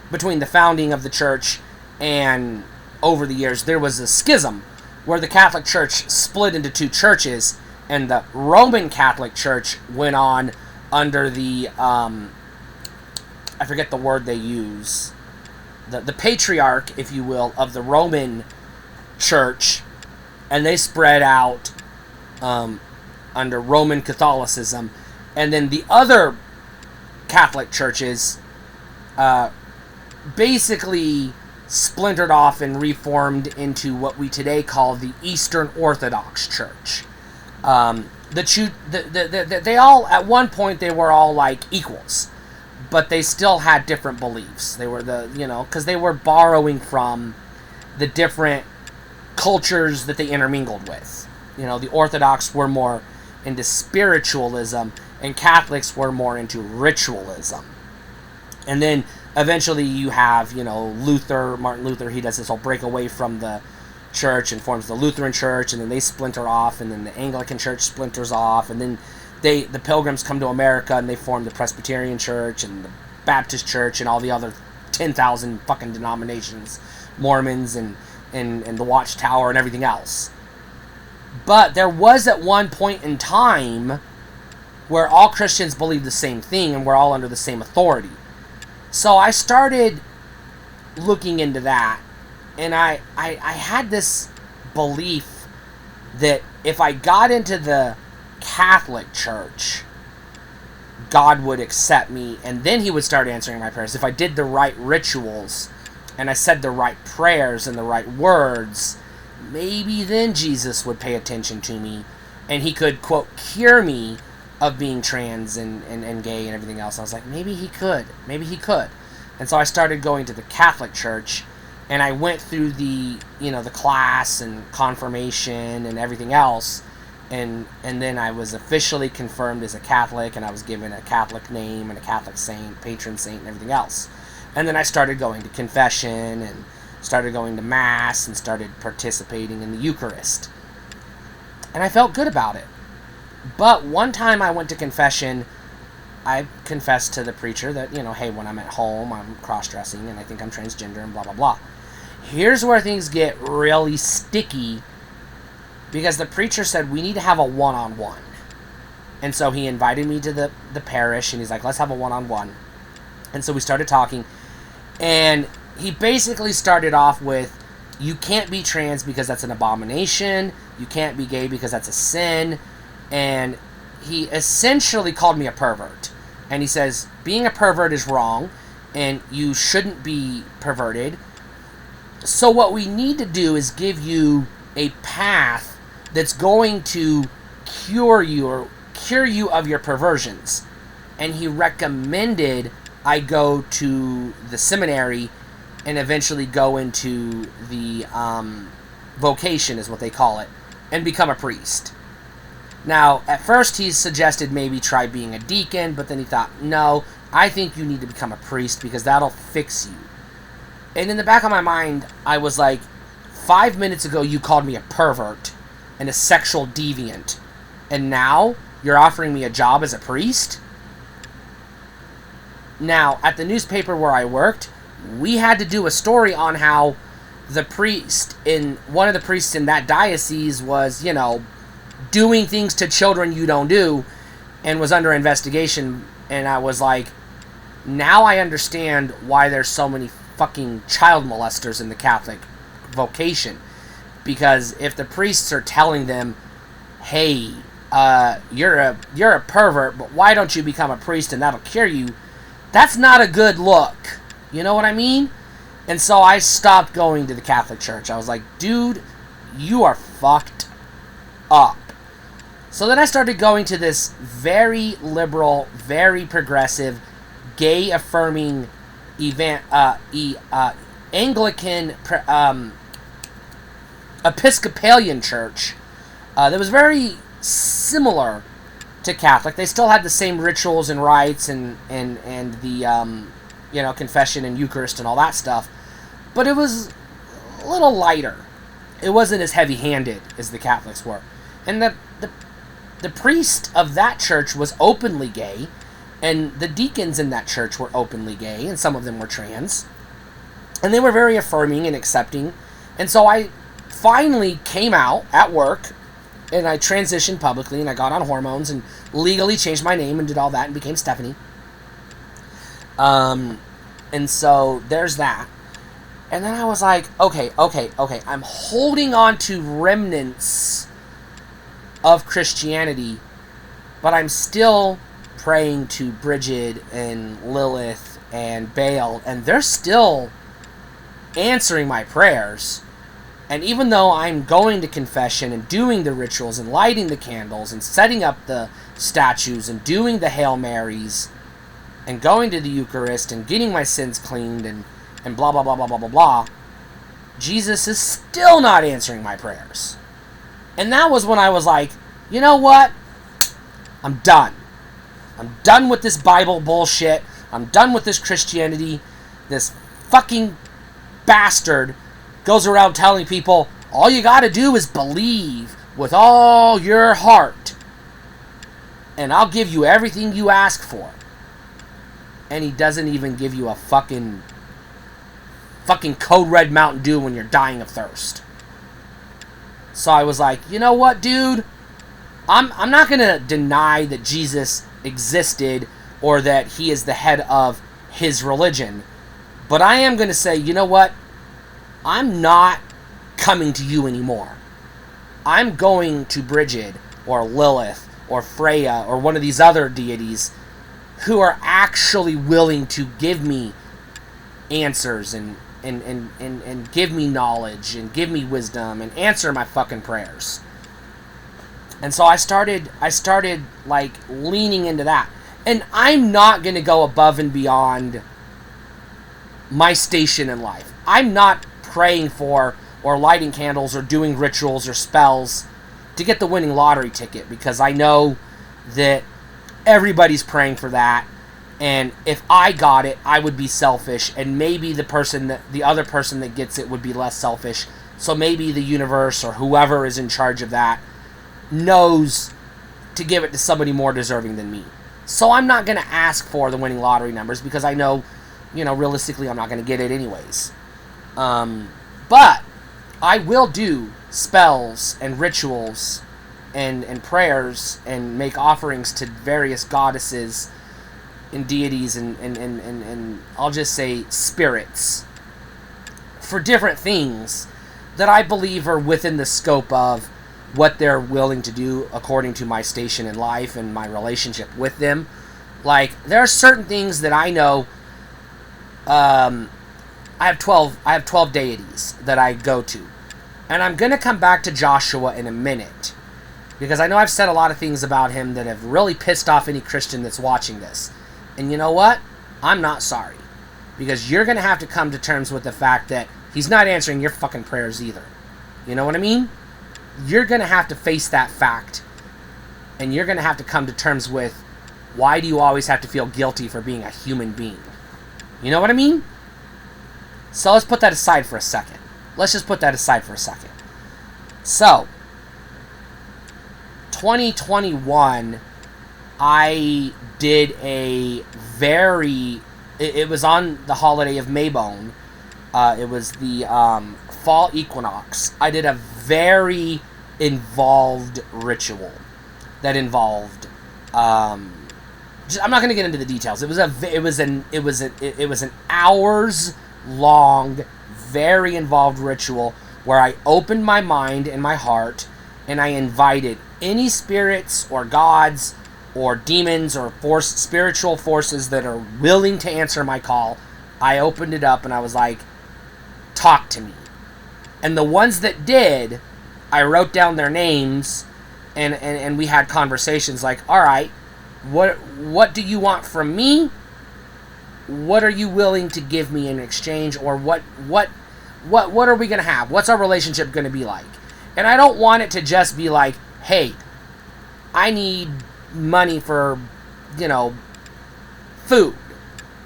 between the founding of the church and over the years, there was a schism where the Catholic Church split into two churches, and the Roman Catholic Church went on under the, I forget the word they use, the patriarch, if you will, of the Roman Church, and they spread out under Roman Catholicism. And then the other Catholic churches basically splintered off and reformed into what we today call the Eastern Orthodox Church. They all, at one point, they were all like equals, but they still had different beliefs. They were because they were borrowing from the different cultures that they intermingled with. The Orthodox were more into spiritualism, and Catholics were more into ritualism. And then eventually you have, Martin Luther, he does this whole break away from the church and forms the Lutheran Church, and then they splinter off, and then the Anglican Church splinters off, and then the Pilgrims come to America and they form the Presbyterian Church and the Baptist Church and all the other 10,000 fucking denominations, Mormons and the Watchtower and everything else. But there was at one point in time where all Christians believed the same thing and we're all under the same authority. So I started looking into that, and I had this belief that if I got into the Catholic Church, God would accept me, and then he would start answering my prayers. If I did the right rituals, and I said the right prayers and the right words, maybe then Jesus would pay attention to me, and he could, quote, cure me of being trans and gay and everything else. I was like, maybe he could. And so I started going to the Catholic Church, and I went through the class and confirmation and everything else, and then I was officially confirmed as a Catholic, and I was given a Catholic name and a Catholic saint, patron saint, and everything else. And then I started going to confession and started going to Mass and started participating in the Eucharist. And I felt good about it. But one time I went to confession, I confessed to the preacher that, hey, when I'm at home, I'm cross-dressing and I think I'm transgender and blah, blah, blah. Here's where things get really sticky, because the preacher said we need to have a one-on-one. And so he invited me to the parish, and he's like, let's have a one-on-one. And so we started talking, and he basically started off with, you can't be trans because that's an abomination, you can't be gay because that's a sin, and he essentially called me a pervert. And he says, being a pervert is wrong, and you shouldn't be perverted. So what we need to do is give you a path that's going to cure you of your perversions. And he recommended I go to the seminary and eventually go into the vocation, is what they call it, and become a priest. Now, at first he suggested maybe try being a deacon, but then he thought, no, I think you need to become a priest because that'll fix you. And in the back of my mind, I was like, 5 minutes ago you called me a pervert and a sexual deviant, and now you're offering me a job as a priest? Now, at the newspaper where I worked, we had to do a story on how one of the priests in that diocese was, doing things to children you don't do, and was under investigation. And I was like, now I understand why there's so many fucking child molesters in the Catholic vocation. Because if the priests are telling them, hey, you're a pervert, but why don't you become a priest and that'll cure you, that's not a good look. You know what I mean? And so I stopped going to the Catholic Church. I was like, dude, you are fucked up. So then I started going to this very liberal, very progressive, gay-affirming Anglican Episcopalian church that was very similar to Catholic. They still had the same rituals and rites and the confession and Eucharist and all that stuff, but it was a little lighter. It wasn't as heavy-handed as the Catholics were. And the priest of that church was openly gay, and the deacons in that church were openly gay, and some of them were trans. And they were very affirming and accepting. And so I finally came out at work, and I transitioned publicly, and I got on hormones, and legally changed my name and did all that, and became Stephanie. And so there's that. And then I was like, okay, I'm holding on to remnants of Christianity, but I'm still praying to Bridget and Lilith and Baal, and they're still answering my prayers. And even though I'm going to confession and doing the rituals and lighting the candles and setting up the statues and doing the Hail Marys and going to the Eucharist and getting my sins cleaned and blah, blah, blah, blah, blah, blah, blah, Jesus is still not answering my prayers. And that was when I was like, you know what? I'm done. I'm done with this Bible bullshit. I'm done with this Christianity. This fucking bastard goes around telling people, all you gotta do is believe with all your heart, and I'll give you everything you ask for. And he doesn't even give you a fucking Code Red Mountain Dew when you're dying of thirst. So I was like, you know what, dude? I'm not gonna deny that Jesus existed or that he is the head of his religion, but I am gonna say, you know what? I'm not coming to you anymore. I'm going to Bridget or Lilith or Freya or one of these other deities who are actually willing to give me answers and give me knowledge and give me wisdom and answer my fucking prayers. And so I started like leaning into that. And I'm not going to go above and beyond my station in life. I'm not praying for or lighting candles or doing rituals or spells to get the winning lottery ticket, because I know that everybody's praying for that, and if I got it, I would be selfish, and maybe the other person that gets it would be less selfish. So maybe the universe or whoever is in charge of that knows to give it to somebody more deserving than me. So I'm not going to ask for the winning lottery numbers, because I know, realistically I'm not going to get it anyways. But I will do spells and rituals and prayers and make offerings to various goddesses and deities and I'll just say spirits for different things that I believe are within the scope of what they're willing to do according to my station in life and my relationship with them. Like, there are certain things that I know. I have 12 deities that I go to. And I'm going to come back to Joshua in a minute, because I know I've said a lot of things about him that have really pissed off any Christian that's watching this. And you know what? I'm not sorry, because you're going to have to come to terms with the fact that he's not answering your fucking prayers either. You know what I mean? You're going to have to face that fact, and you're going to have to come to terms with, why do you always have to feel guilty for being a human being? You know what I mean? So let's put that aside for a second. Let's just put that aside for a second. So, 2021, I did a very... It was on the holiday of Maybone. It was the fall equinox. I did a very involved ritual that involved... I'm not going to get into the details. It was an hours long, very involved ritual where I opened my mind and my heart, and I invited any spirits or gods or demons or spiritual forces that are willing to answer my call. I opened it up and I was like, talk to me. And the ones that did, I wrote down their names, and we had conversations like, all right, what do you want from me? What are you willing to give me in exchange? Or what are we going to have? What's our relationship going to be like? And I don't want it to just be like, hey, I need money for, food.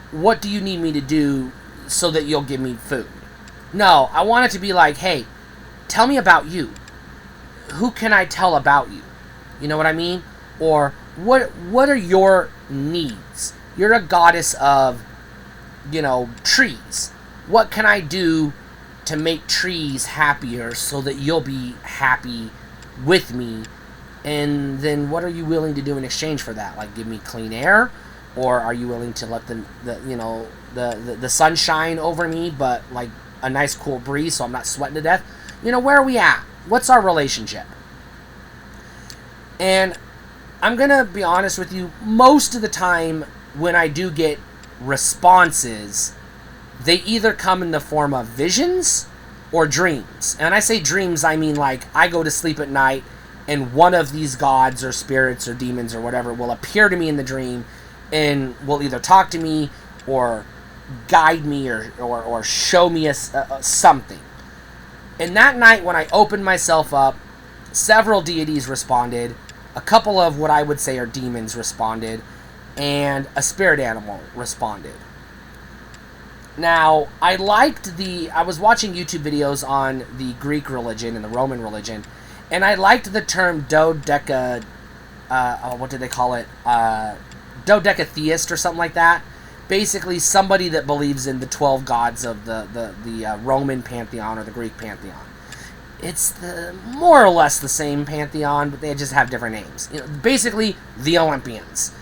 What do you need me to do so that you'll give me food? No, I want it to be like, hey, tell me about you. Who can I tell about you? You know what I mean? Or what are your needs? You're a goddess of, trees. What can I do to make trees happier so that you'll be happy with me? And then what are you willing to do in exchange for that? Like, give me clean air? Or are you willing to let the sun shine over me, but like a nice cool breeze so I'm not sweating to death? Where are we at? What's our relationship? And I'm going to be honest with you, most of the time when I do get responses, they either come in the form of visions or dreams. And I say dreams, I mean like I go to sleep at night and one of these gods or spirits or demons or whatever will appear to me in the dream and will either talk to me or guide me or show me something. And that night when I opened myself up, several deities responded, a couple of what I would say are demons responded, and a spirit animal responded. Now, I was watching YouTube videos on the Greek religion and the Roman religion, and I liked the term what did they call it? Dodecatheist or something like that. Basically, somebody that believes in the 12 gods of the Roman pantheon or the Greek pantheon. It's more or less the same pantheon, but they just have different names. Basically, the Olympians.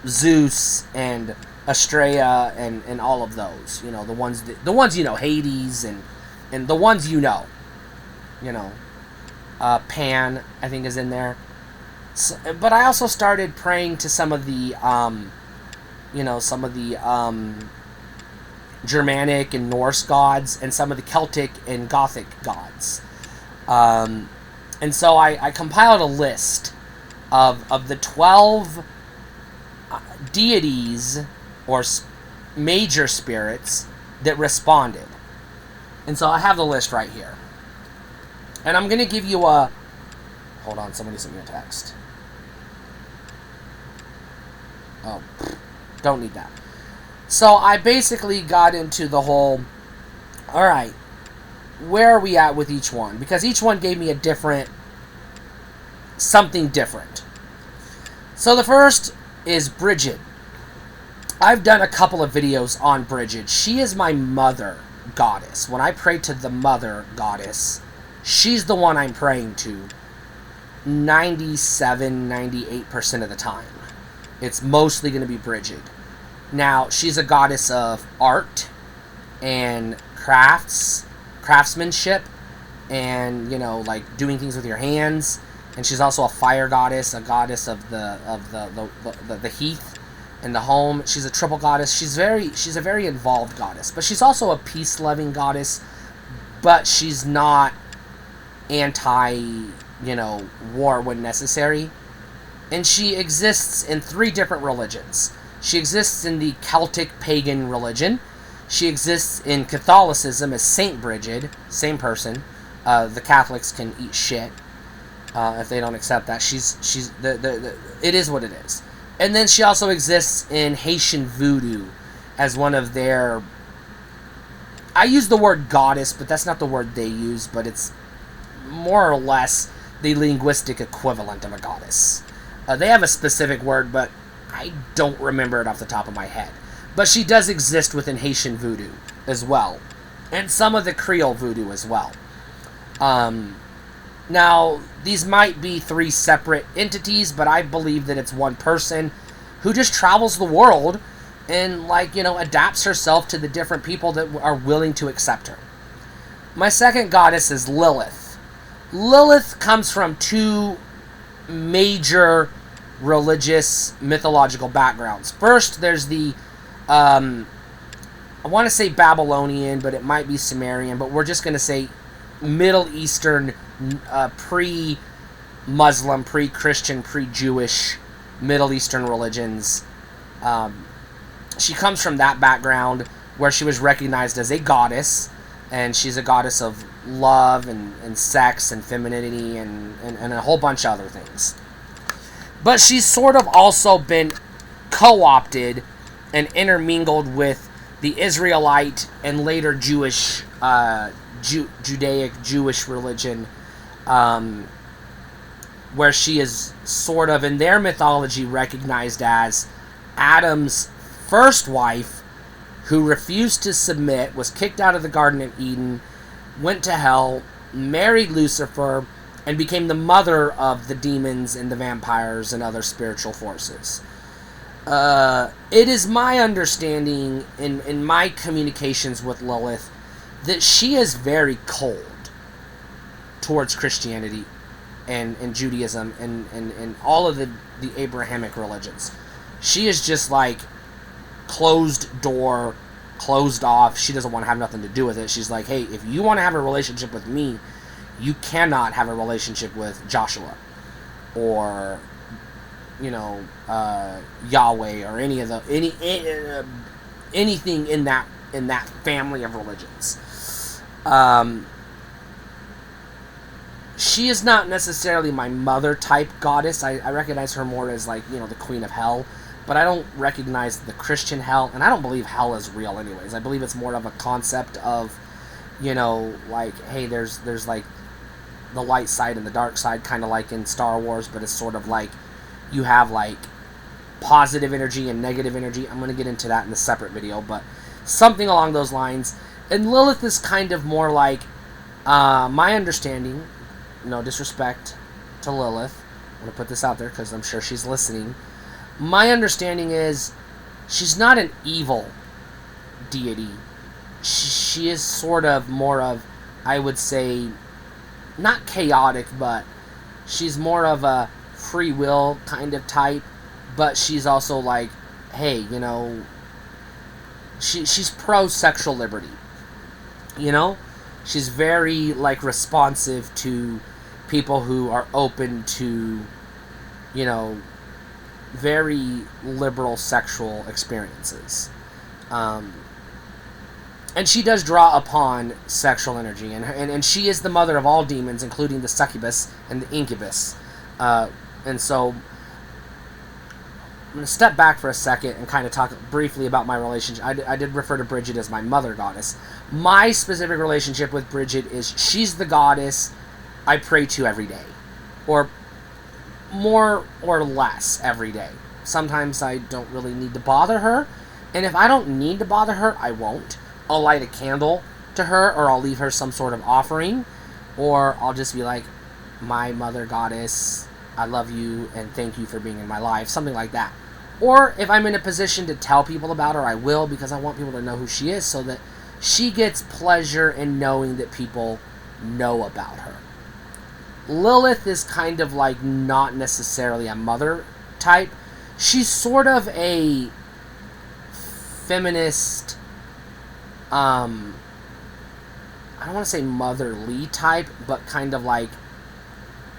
Zeus and Astraea and all of those. The ones Hades and the ones Pan, I think, is in there. So, but I also started praying to some of the Germanic and Norse gods and some of the Celtic and Gothic gods. And so I compiled a list of the 12 deities or major spirits that responded. And so I have the list right here. And I'm going to give you a... Hold on, somebody sent me a text. Oh, don't need that. So I basically got into the whole... Alright, where are we at with each one? Because each one gave me a different... something different. So the first is Bridget. I've done a couple of videos on Bridget. She is my mother goddess. When I pray to the mother goddess, she's the one I'm praying to 98% of the time. It's mostly going to be Bridget. Now, she's a goddess of art and craftsmanship and, like doing things with your hands. And she's also a fire goddess, a goddess of the heath and the home. She's a triple goddess. She's a very involved goddess, but she's also a peace-loving goddess, but she's not war when necessary. And she exists in 3 different religions. She exists in the Celtic pagan religion. She exists in Catholicism as Saint Bridget, same person. The Catholics can eat shit if they don't accept that. It is what it is. And then she also exists in Haitian voodoo as one of their... I use the word goddess, but that's not the word they use, but it's more or less the linguistic equivalent of a goddess. They have a specific word, but I don't remember it off the top of my head. But she does exist within Haitian voodoo as well. And some of the Creole voodoo as well. Now, these might be 3 separate entities, but I believe that it's one person who just travels the world and, adapts herself to the different people that are willing to accept her. My second goddess is Lilith. Lilith comes from 2 major religious mythological backgrounds. First, there's the, I want to say Babylonian, but it might be Sumerian, but we're just going to say Middle Eastern, pre-Muslim, pre-Christian, pre-Jewish Middle Eastern religions. She comes from that background where she was recognized as a goddess, and she's a goddess of love and sex and femininity and a whole bunch of other things. But she's sort of also been co-opted and intermingled with the Israelite and later Jewish, Judaic Jewish religion, where she is sort of, in their mythology, recognized as Adam's first wife, who refused to submit, was kicked out of the Garden of Eden, went to hell, married Lucifer, and became the mother of the demons and the vampires and other spiritual forces. It is my understanding in my communications with Lilith that she is very cold towards Christianity and Judaism and all of the Abrahamic religions. She is just like closed door, closed off. She doesn't want to have nothing to do with it. She's like, hey, if you want to have a relationship with me, you cannot have a relationship with Joshua or, Yahweh or anything in that family of religions. She is not necessarily my mother type goddess. I recognize her more as like, the queen of hell, but I don't recognize the Christian hell, and I don't believe hell is real anyways. I believe it's more of a concept of, like, hey, there's like the light side and the dark side, kind of like in Star Wars, but it's sort of like you have like positive energy and negative energy. I'm going to get into that in a separate video, but something along those lines. And Lilith is kind of more like, my understanding, no disrespect to Lilith, I'm going to put this out there because I'm sure she's listening. My understanding is she's not an evil deity. She is sort of more of, I would say, not chaotic, but she's more of a free will kind of type, but she's also like, hey, she's pro-sexual liberty. She's very, like, responsive to people who are open to, very liberal sexual experiences. And she does draw upon sexual energy, and she is the mother of all demons, including the succubus and the incubus. And so I'm going to step back for a second and kind of talk briefly about my relationship. I did refer to Bridget as my mother goddess. My specific relationship with Bridget is she's the goddess I pray to every day, or more or less every day. Sometimes I don't really need to bother her, and if I don't need to bother her, I won't. I'll light a candle to her, or I'll leave her some sort of offering, or I'll just be like, my mother goddess, I love you and thank you for being in my life, something like that. Or if I'm in a position to tell people about her, I will, because I want people to know who she is, so that she gets pleasure in knowing that people know about her. Lilith is kind of like not necessarily a mother type. She's sort of a feminist, I don't want to say motherly type, but kind of like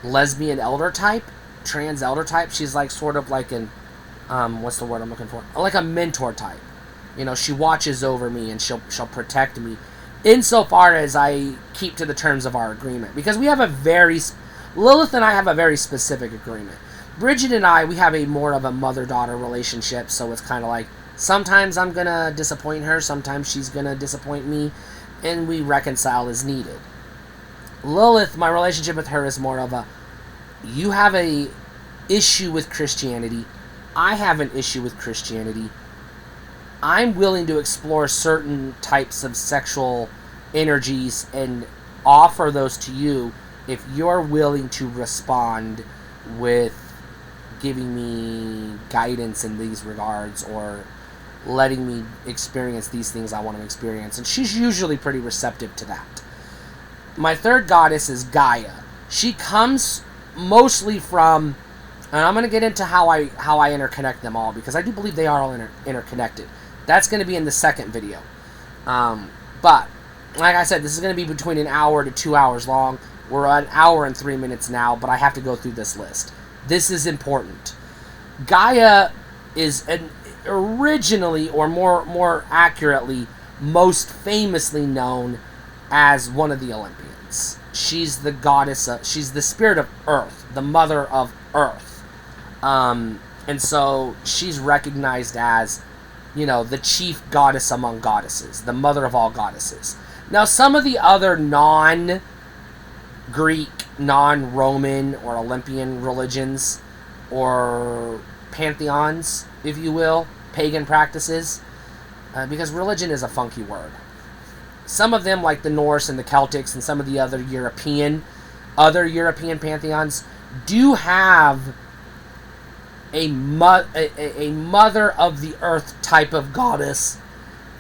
lesbian elder type, trans elder type. She's like sort of like an, what's the word I'm looking for? Like a mentor type. She watches over me and she'll protect me insofar as I keep to the terms of our agreement. Because Lilith and I have a very specific agreement. Bridget and I, we have a more of a mother-daughter relationship, so it's kind of like, sometimes I'm going to disappoint her, sometimes she's going to disappoint me, and we reconcile as needed. Lilith, my relationship with her is more of a, you have a issue with Christianity, I have an issue with Christianity, I'm willing to explore certain types of sexual energies and offer those to you if you're willing to respond with giving me guidance in these regards, or letting me experience these things I want to experience. And she's usually pretty receptive to that. My third goddess is Gaia. She comes mostly from, and I'm going to get into how I interconnect them all, because I do believe they are all interconnected. That's going to be in the second video. But, like I said, this is going to be between an hour to 2 hours long. We're at an hour and 3 minutes now, but I have to go through this list. This is important. Gaia is originally, or more accurately, most famously known as one of the Olympians. She's the goddess she's the spirit of Earth, the mother of Earth. And so she's recognized as, the chief goddess among goddesses, the mother of all goddesses. Now, some of the other non-Greek, non-Roman, or Olympian religions, or pantheons, if you will, pagan practices, because religion is a funky word. Some of them, like the Norse and the Celtics and some of the other European pantheons, do have a mother of the earth type of goddess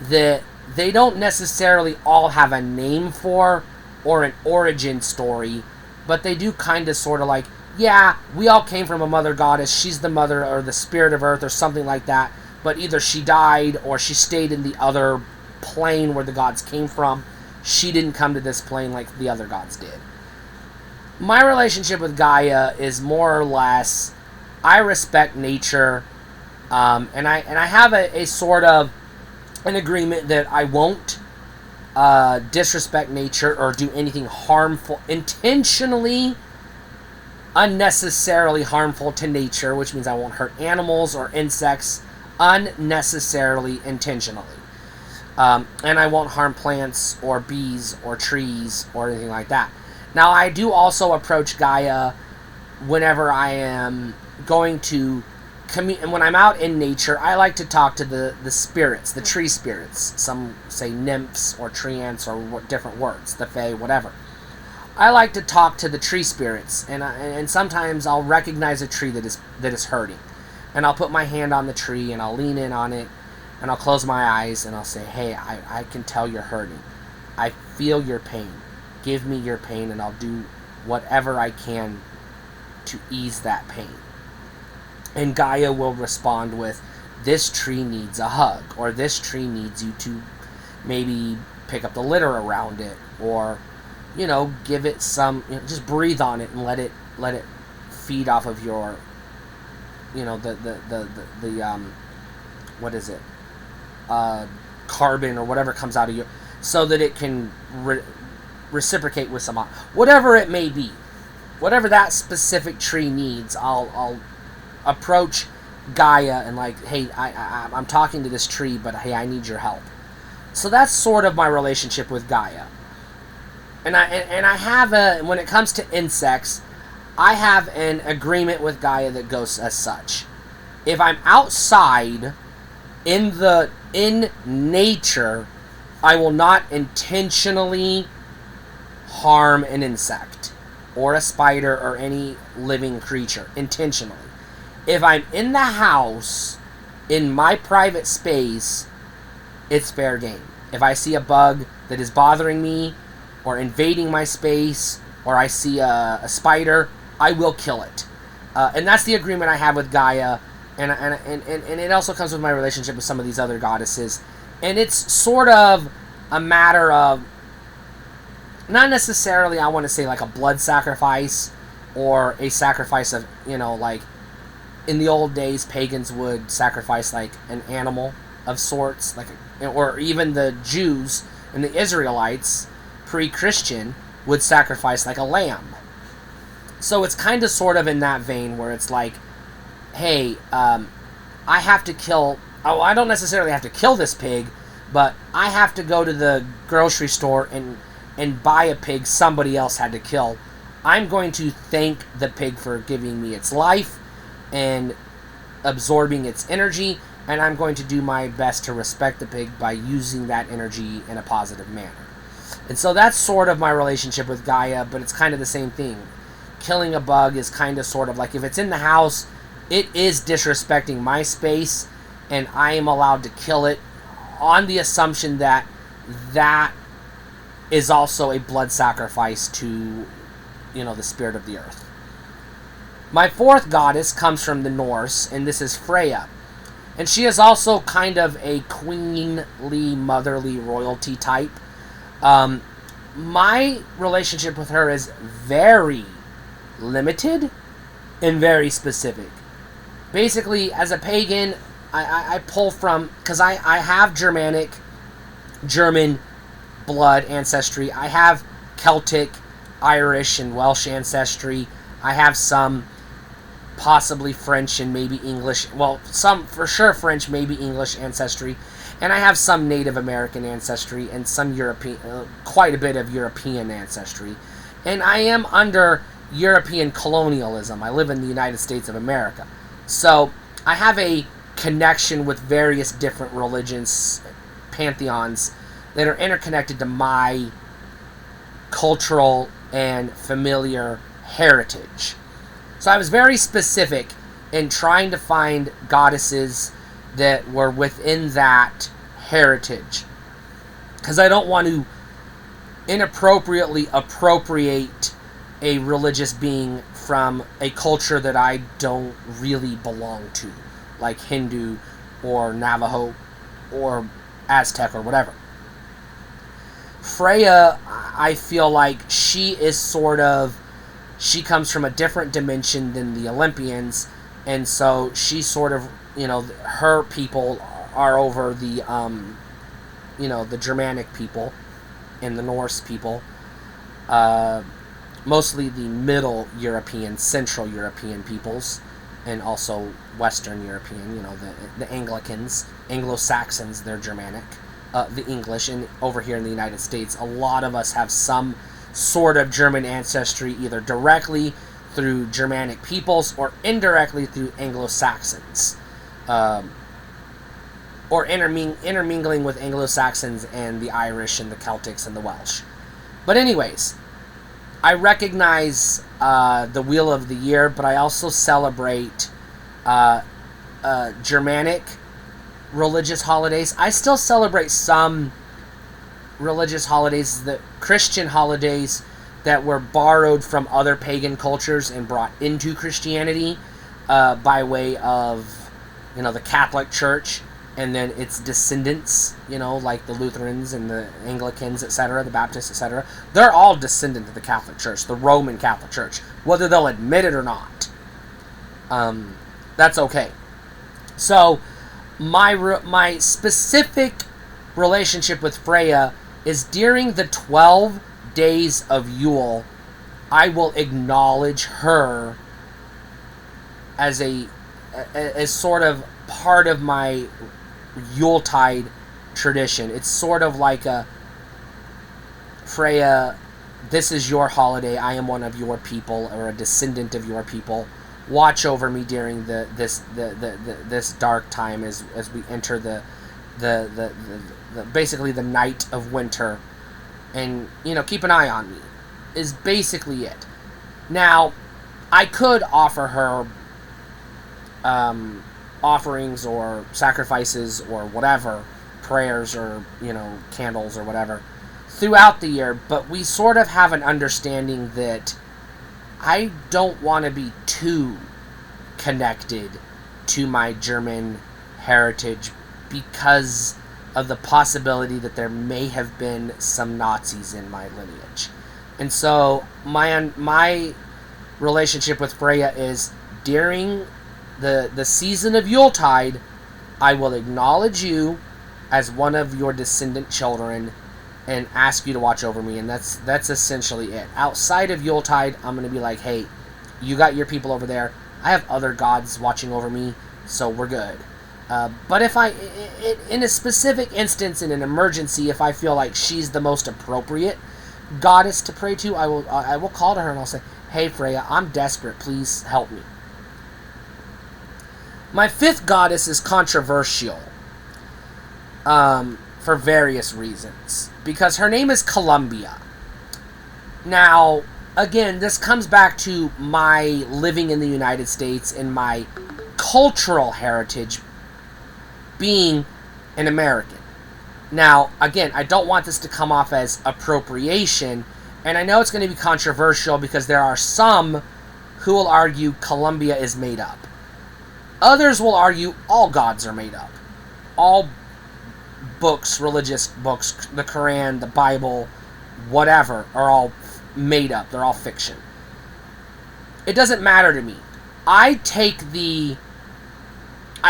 that they don't necessarily all have a name for or an origin story, but they do kind of sort of like, yeah, we all came from a mother goddess, she's the mother or the spirit of earth or something like that, but either she died or she stayed in the other plane where the gods came from. She didn't come to this plane like the other gods did. My relationship with Gaia is more or less, I respect nature, and I have a sort of an agreement that I won't disrespect nature or do anything harmful, intentionally, unnecessarily harmful to nature, which means I won't hurt animals or insects unnecessarily, intentionally. And I won't harm plants or bees or trees or anything like that. Now, I do also approach Gaia whenever I am going to and when I'm out in nature, I like to talk to the spirits, the tree spirits. Some say nymphs or treants or different words, the fae, whatever. I like to talk to the tree spirits, and sometimes I'll recognize a tree that is hurting, and I'll put my hand on the tree and I'll lean in on it, and I'll close my eyes and I'll say, "Hey, I can tell you're hurting. I feel your pain. Give me your pain, and I'll do whatever I can to ease that pain." And Gaia will respond with, "This tree needs a hug," or "This tree needs you to maybe pick up the litter around it," or, give it some, just breathe on it and let it feed off of your, what is it? Carbon or whatever comes out of you, so that it can reciprocate with some, whatever it may be. Whatever that specific tree needs, I'll approach Gaia and "Hey, I'm talking to this tree, but hey, I need your help." So that's sort of my relationship with Gaia. And I have when it comes to insects, I have an agreement with Gaia that goes as such. If I'm outside in nature, I will not intentionally harm an insect or a spider or any living creature intentionally. If I'm in the house, in my private space, it's fair game. If I see a bug that is bothering me or invading my space, or I see a spider, I will kill it. And that's the agreement I have with Gaia, and it also comes with my relationship with some of these other goddesses. And it's sort of a matter of, not necessarily, I want to say, like a blood sacrifice, or a sacrifice of, in the old days, pagans would sacrifice like an animal of sorts, or even the Jews and the Israelites, pre-Christian, would sacrifice like a lamb. So it's kind of sort of in that vein where it's like, hey, I have to kill, I don't necessarily have to kill this pig, but I have to go to the grocery store and buy a pig somebody else had to kill. I'm going to thank the pig for giving me its life and absorbing its energy, and I'm going to do my best to respect the pig by using that energy in a positive manner. And so that's sort of my relationship with Gaia, but it's kind of the same thing. Killing a bug is kind of sort of like, if it's in the house, it is disrespecting my space, and I am allowed to kill it on the assumption that that is also a blood sacrifice to, the spirit of the earth. My fourth goddess comes from the Norse, and this is Freya. And she is also kind of a queenly, motherly royalty type. My relationship with her is very limited and very specific. Basically, as a pagan, I pull from, because I have German blood ancestry. I have Celtic, Irish, and Welsh ancestry. I have some possibly French and maybe English. Well, some for sure French, maybe English ancestry. And I have some Native American ancestry and some European, quite a bit of European ancestry. And I am under European colonialism. I live in the United States of America. So I have a connection with various different religions, pantheons, that are interconnected to my cultural and familiar heritage. So I was very specific in trying to find goddesses that were within that heritage, because I don't want to inappropriately appropriate a religious being from a culture that I don't really belong to, like Hindu or Navajo or Aztec or whatever. Freya, I feel like she comes from a different dimension than the Olympians, and so she sort of, her people are over the, the Germanic people and the Norse people, mostly the Middle European, Central European peoples, and also Western European, the Anglicans, Anglo-Saxons, they're Germanic, the English, and over here in the United States, a lot of us have some sort of German ancestry, either directly through Germanic peoples or indirectly through Anglo-Saxons, or intermingling with Anglo-Saxons and the Irish and the Celtics and the Welsh. But anyways, I recognize the Wheel of the Year, but I also celebrate Germanic religious holidays. I still celebrate some religious holidays, the Christian holidays that were borrowed from other pagan cultures and brought into Christianity by way of, the Catholic Church and then its descendants, like the Lutherans and the Anglicans, etc., the Baptists, etc. They're all descendant of the Catholic Church, the Roman Catholic Church, whether they'll admit it or not. That's okay. So, my specific relationship with Freya is during the 12 days of Yule, I will acknowledge her as sort of part of my Yuletide tradition. It's sort of like a, Freya, this is your holiday. I am one of your people, or a descendant of your people. Watch over me during this dark time as we enter the basically the night of winter, and keep an eye on me, is basically it. Now, I could offer her offerings or sacrifices or whatever, prayers or candles or whatever throughout the year, but we sort of have an understanding that I don't want to be too connected to my German heritage because of the possibility that there may have been some Nazis in my lineage. And so my relationship with Freya is during the season of Yuletide, I will acknowledge you as one of your descendant children and ask you to watch over me, and that's essentially it. Outside of Yuletide, I'm going to be like, hey, you got your people over there. I have other gods watching over me, so we're good. But if in a specific instance, in an emergency, if I feel like she's the most appropriate goddess to pray to, I will call to her and I'll say, hey Freya, I'm desperate, please help me. My fifth goddess is controversial for various reasons, because her name is Columbia. Now, again, this comes back to my living in the United States and my cultural heritage being an American. Now, again, I don't want this to come off as appropriation, and I know it's going to be controversial because there are some who will argue Columbia is made up. Others will argue all gods are made up. All books, religious books, the Quran, the Bible, whatever, are all made up. They're all fiction. It doesn't matter to me. I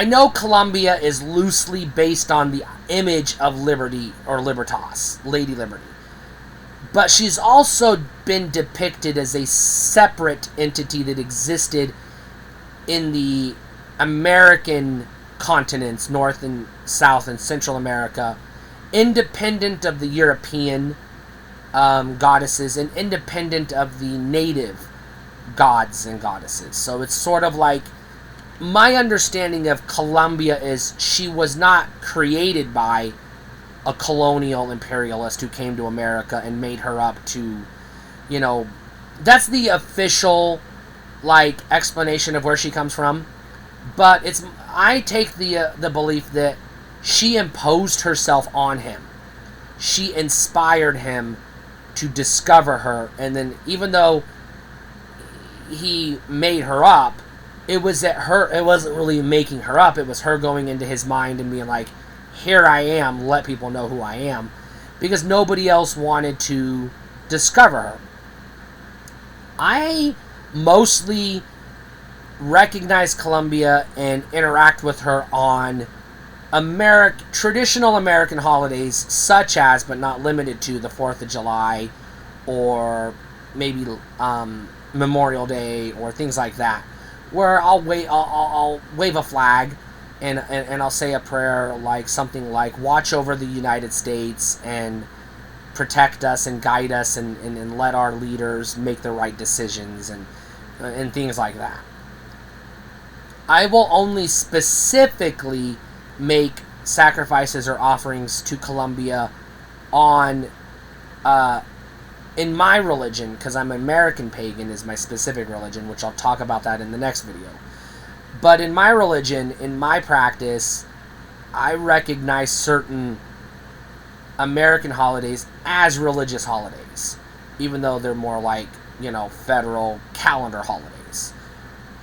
know Columbia is loosely based on the image of Liberty, or Libertas, Lady Liberty. But she's also been depicted as a separate entity that existed in the American continents, North and South and Central America, independent of the European goddesses and independent of the native gods and goddesses. So it's sort of like, my understanding of Columbia is she was not created by a colonial imperialist who came to America and made her up to, that's the official, explanation of where she comes from. But I take the belief that she imposed herself on him. She inspired him to discover her, and then even though he made her up, it wasn't really making her up, it was her going into his mind and being like, here I am, let people know who I am. because nobody else wanted to discover her. I mostly recognize Columbia and interact with her on traditional American holidays, such as, but not limited to, the 4th of July, or maybe Memorial Day, or things like that, where I'll wave a flag, and I'll say a prayer, like something like, watch over the United States and protect us and guide us, and let our leaders make the right decisions, and things like that. I will only specifically make sacrifices or offerings to Columbia on in my religion, because I'm American pagan is my specific religion, which I'll talk about that in the next video. But in my religion, in my practice, I recognize certain American holidays as religious holidays, even though they're more like, federal calendar holidays.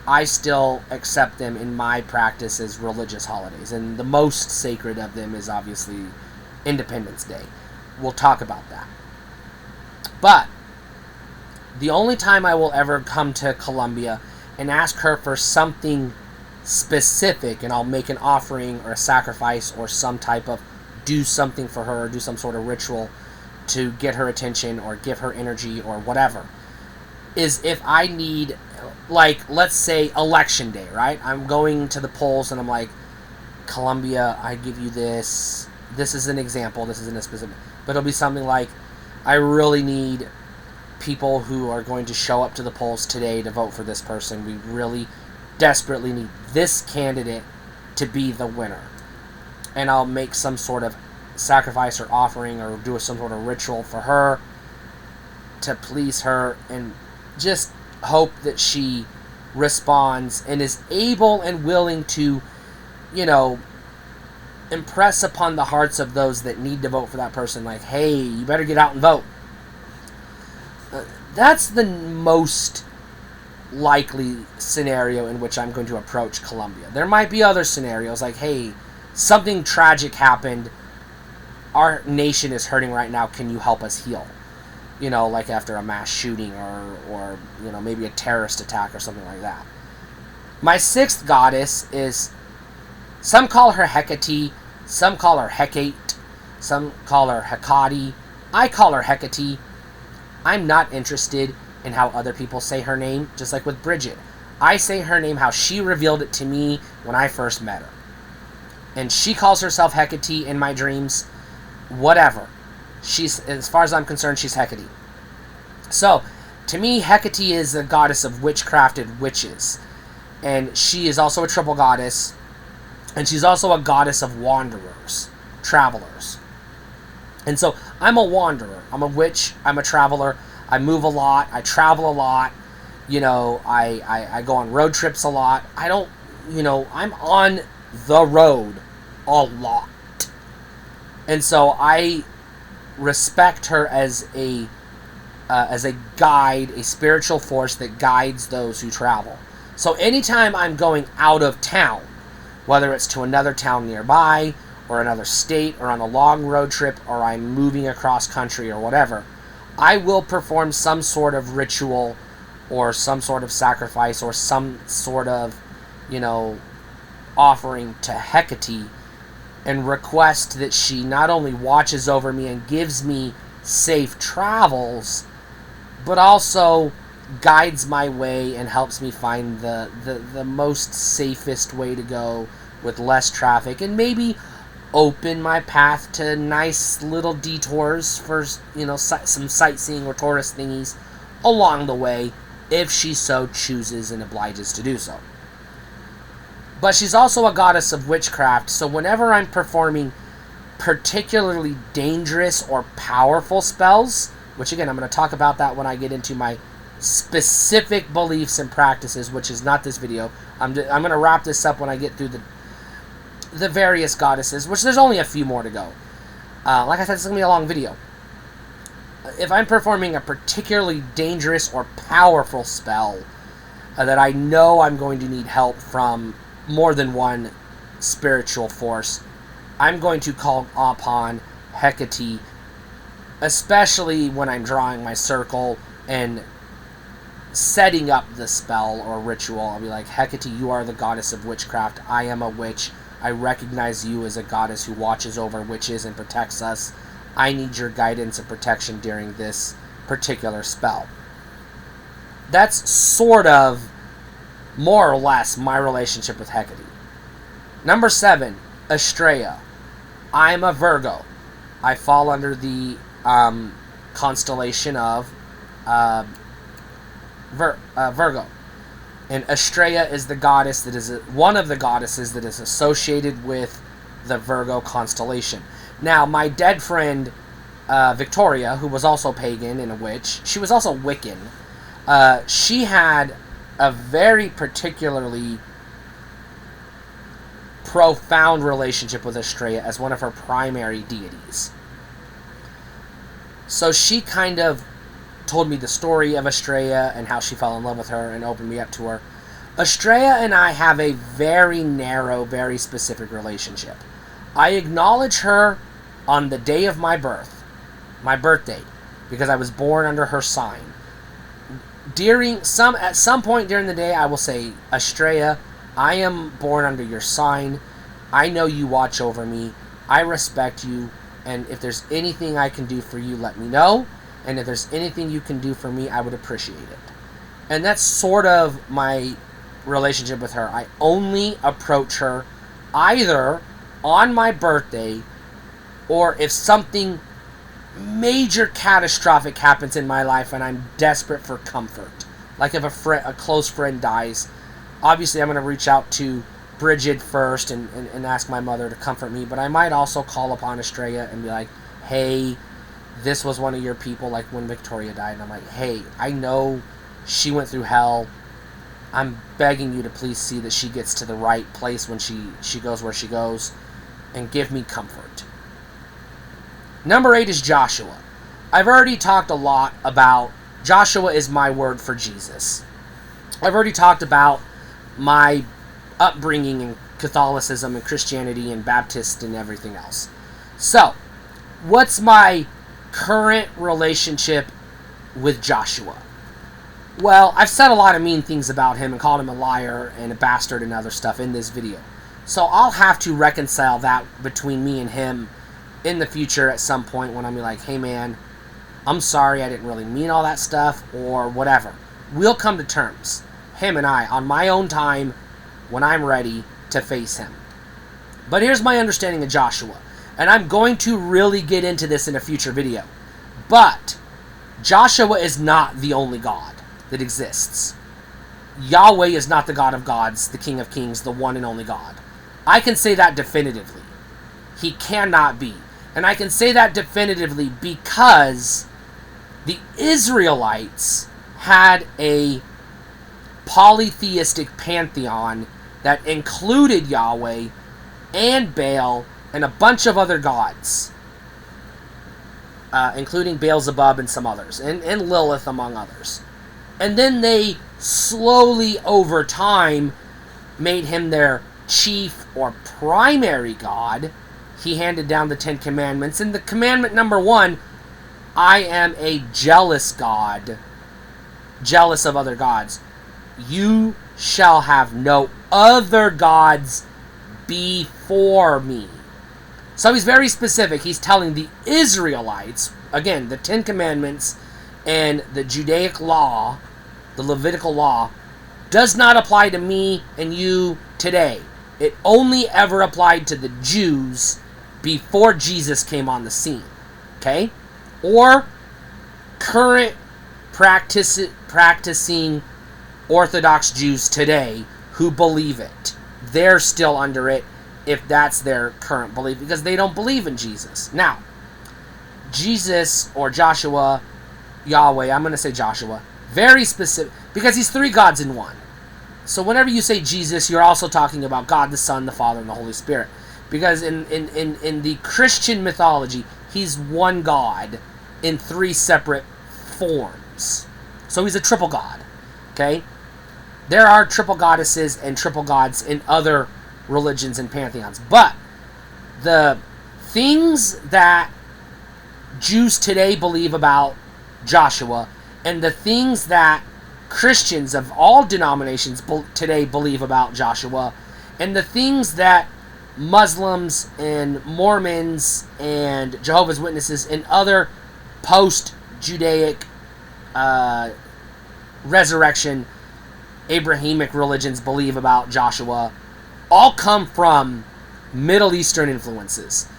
I still accept them in my practice as religious holidays, and the most sacred of them is obviously Independence Day. We'll talk about that. But the only time I will ever come to Columbia and ask her for something specific, and I'll make an offering or a sacrifice or some type of do something for her, or do some sort of ritual to get her attention or give her energy or whatever, is if I need, like, let's say election day, right? I'm going to the polls and I'm like, Columbia, I give you this. This is an example. This isn't a specific, but it'll be something like, I really need people who are going to show up to the polls today to vote for this person. We really desperately need this candidate to be the winner. And I'll make some sort of sacrifice or offering, or do some sort of ritual for her to please her, and just hope that she responds and is able and willing to, impress upon the hearts of those that need to vote for that person, like, hey, you better get out and vote. That's the most likely scenario in which I'm going to approach Columbia. There might be other scenarios, like, hey, something tragic happened, our nation is hurting right now, can you help us heal? Like after a mass shooting, or maybe a terrorist attack or something like that. My sixth goddess is, some call her Hecate, some call her Hecate, some call her Hecate. I call her Hecate. I'm not interested in how other people say her name, just like with Bridget. I say her name how she revealed it to me when I first met her. And she calls herself Hecate in my dreams. Whatever. She's, as far as I'm concerned, she's Hecate. So, to me, Hecate is the goddess of witchcrafted witches. And she is also a triple goddess. And she's also a goddess of wanderers, travelers. And so, I'm a wanderer. I'm a witch. I'm a traveler. I move a lot. I travel a lot. I go on road trips a lot. I'm on the road a lot. And so, I respect her as a guide, a spiritual force that guides those who travel. So anytime I'm going out of town, whether it's to another town nearby, or another state, or on a long road trip, or I'm moving across country or whatever, I will perform some sort of ritual, or some sort of sacrifice, or some sort of, offering to Hecate, and request that she not only watches over me and gives me safe travels, but also guides my way and helps me find the most safest way to go with less traffic, and maybe open my path to nice little detours for, some sightseeing or tourist thingies along the way, if she so chooses and obliges to do so. But she's also a goddess of witchcraft, so whenever I'm performing particularly dangerous or powerful spells, which again, I'm going to talk about that when I get into my specific beliefs and practices, which is not this video. I'm going to wrap this up when I get through the various goddesses, which there's only a few more to go. Like I said, it's going to be a long video. If I'm performing a particularly dangerous or powerful spell that I know I'm going to need help from more than one spiritual force, I'm going to call upon Hecate especially when I'm drawing my circle and setting up the spell or ritual. I'll be like, Hecate, you are the goddess of witchcraft. I am a witch. I recognize you as a goddess who watches over witches and protects us. I need your guidance and protection during this particular spell. That's sort of, more or less, my relationship with Hecate. Number 7, Estrella. I'm a Virgo. I fall under the constellation of Virgo. And Estrella is the goddess that is one of the goddesses that is associated with the Virgo constellation. Now, my dead friend Victoria, who was also pagan and a witch, she was also Wiccan. She had a very particularly profound relationship with Estrella as one of her primary deities. So she kind of told me the story of Estrella and how she fell in love with her and opened me up to her. Estrella and I have a very narrow, very specific relationship. I acknowledge her on the day of my birthday, because I was born under her sign. At some point during the day, I will say, Estrella, I am born under your sign. I know you watch over me. I respect you. And if there's anything I can do for you, let me know. And if there's anything you can do for me, I would appreciate it. And that's sort of my relationship with her. I only approach her either on my birthday or if something major catastrophic happens in my life and I'm desperate for comfort. Like if a close friend dies, obviously I'm going to reach out to Bridget first and ask my mother to comfort me, but I might also call upon Estrella and be like, hey, this was one of your people, like when Victoria died, and I'm like, hey, I know she went through hell. I'm begging you to please see that she gets to the right place when she goes where she goes, and give me comfort. Number 8 is Joshua. I've already talked a lot about, Joshua is my word for Jesus. I've already talked about my upbringing in Catholicism and Christianity and Baptist and everything else. So, what's my current relationship with Joshua? Well, I've said a lot of mean things about him and called him a liar and a bastard and other stuff in this video. So I'll have to reconcile that between me and him in the future at some point when I'm like, hey man, I'm sorry, I didn't really mean all that stuff, or whatever. We'll come to terms, him and I, on my own time when I'm ready to face him. But here's my understanding of Joshua. And I'm going to really get into this in a future video. But Joshua is not the only God that exists. Yahweh is not the God of gods, the King of kings, the one and only God. I can say that definitively. He cannot be. And I can say that definitively because the Israelites had a polytheistic pantheon that included Yahweh and Baal and a bunch of other gods, including Beelzebub and some others, and Lilith among others. And then they slowly, over time, made him their chief or primary god. He handed down the 10 Commandments, and the commandment number 1, I am a jealous God, jealous of other gods. You shall have no other gods before me. So he's very specific. He's telling the Israelites, again, the 10 Commandments and the Judaic law, the Levitical law, does not apply to me and you today. It only ever applied to the Jews before Jesus came on the scene. Okay? Or current practicing Orthodox Jews today who believe it. They're still under it if that's their current belief, because they don't believe in Jesus. Now, Jesus or Joshua, Yahweh, I'm going to say Joshua, very specific, because he's 3 gods in one. So whenever you say Jesus, you're also talking about God the Son, the Father, and the Holy Spirit. Because in the Christian mythology, he's one God in 3 separate forms. So he's a triple god. Okay? There are triple goddesses and triple gods in other religions and pantheons. But the things that Jews today believe about Joshua, and the things that Christians of all denominations today believe about Joshua, and the things that Muslims and Mormons and Jehovah's Witnesses and other post-Judaic resurrection Abrahamic religions believe about Joshua all come from Middle Eastern influences.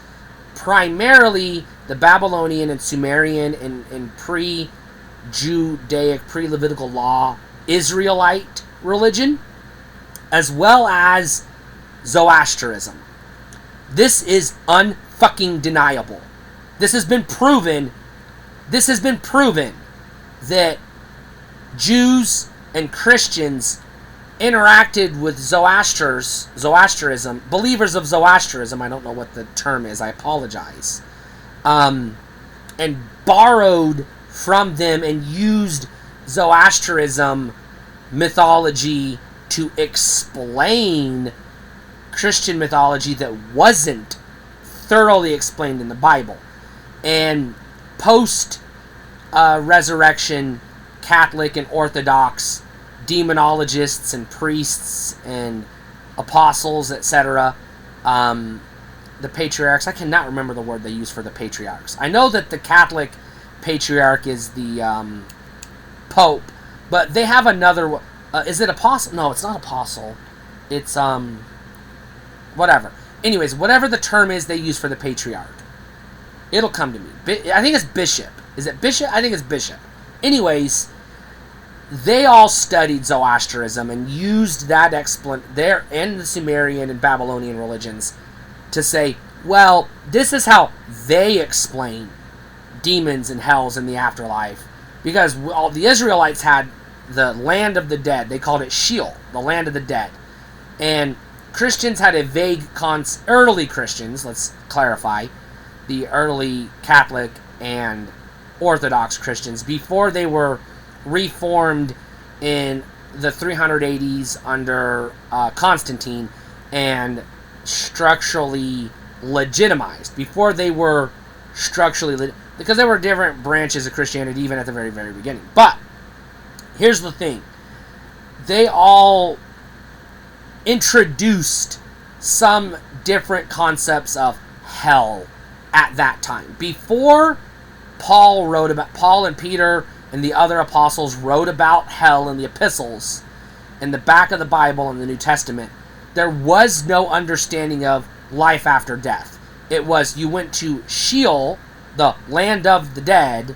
Primarily the Babylonian and Sumerian and pre-Judaic, pre-Levitical law Israelite religion, as well as Zoroastrianism. This is unfucking deniable. This has been proven that Jews and Christians interacted with Zoroastrianism, believers of Zoroastrianism, I don't know what the term is, I apologize, and borrowed from them and used Zoroastrianism mythology to explain Christian mythology that wasn't thoroughly explained in the Bible. And post-resurrection Catholic and Orthodox demonologists and priests and apostles, etc., the patriarchs, I cannot remember the word they use for the patriarchs. I know that the Catholic patriarch is the Pope, but they have another, is it apostle? No, it's not apostle. It's, whatever. Anyways, whatever the term is they use for the patriarch. It'll come to me. I think it's bishop. Is it bishop? I think it's bishop. Anyways, they all studied Zoroastrianism and used that there in the Sumerian and Babylonian religions to say, well, this is how they explain demons and hells in the afterlife. Because all the Israelites had the land of the dead. They called it Sheol, the land of the dead. And Christians had a vague early Christians, let's clarify, the early Catholic and Orthodox Christians, before they were reformed in the 380s under Constantine and structurally legitimized, before they were structurally because there were different branches of Christianity even at the very, very beginning. But here's the thing. They all introduced some different concepts of hell at that time. Before Paul and Peter and the other apostles wrote about hell in the epistles, in the back of the Bible in the New Testament, there was no understanding of life after death. It was, you went to Sheol, the land of the dead,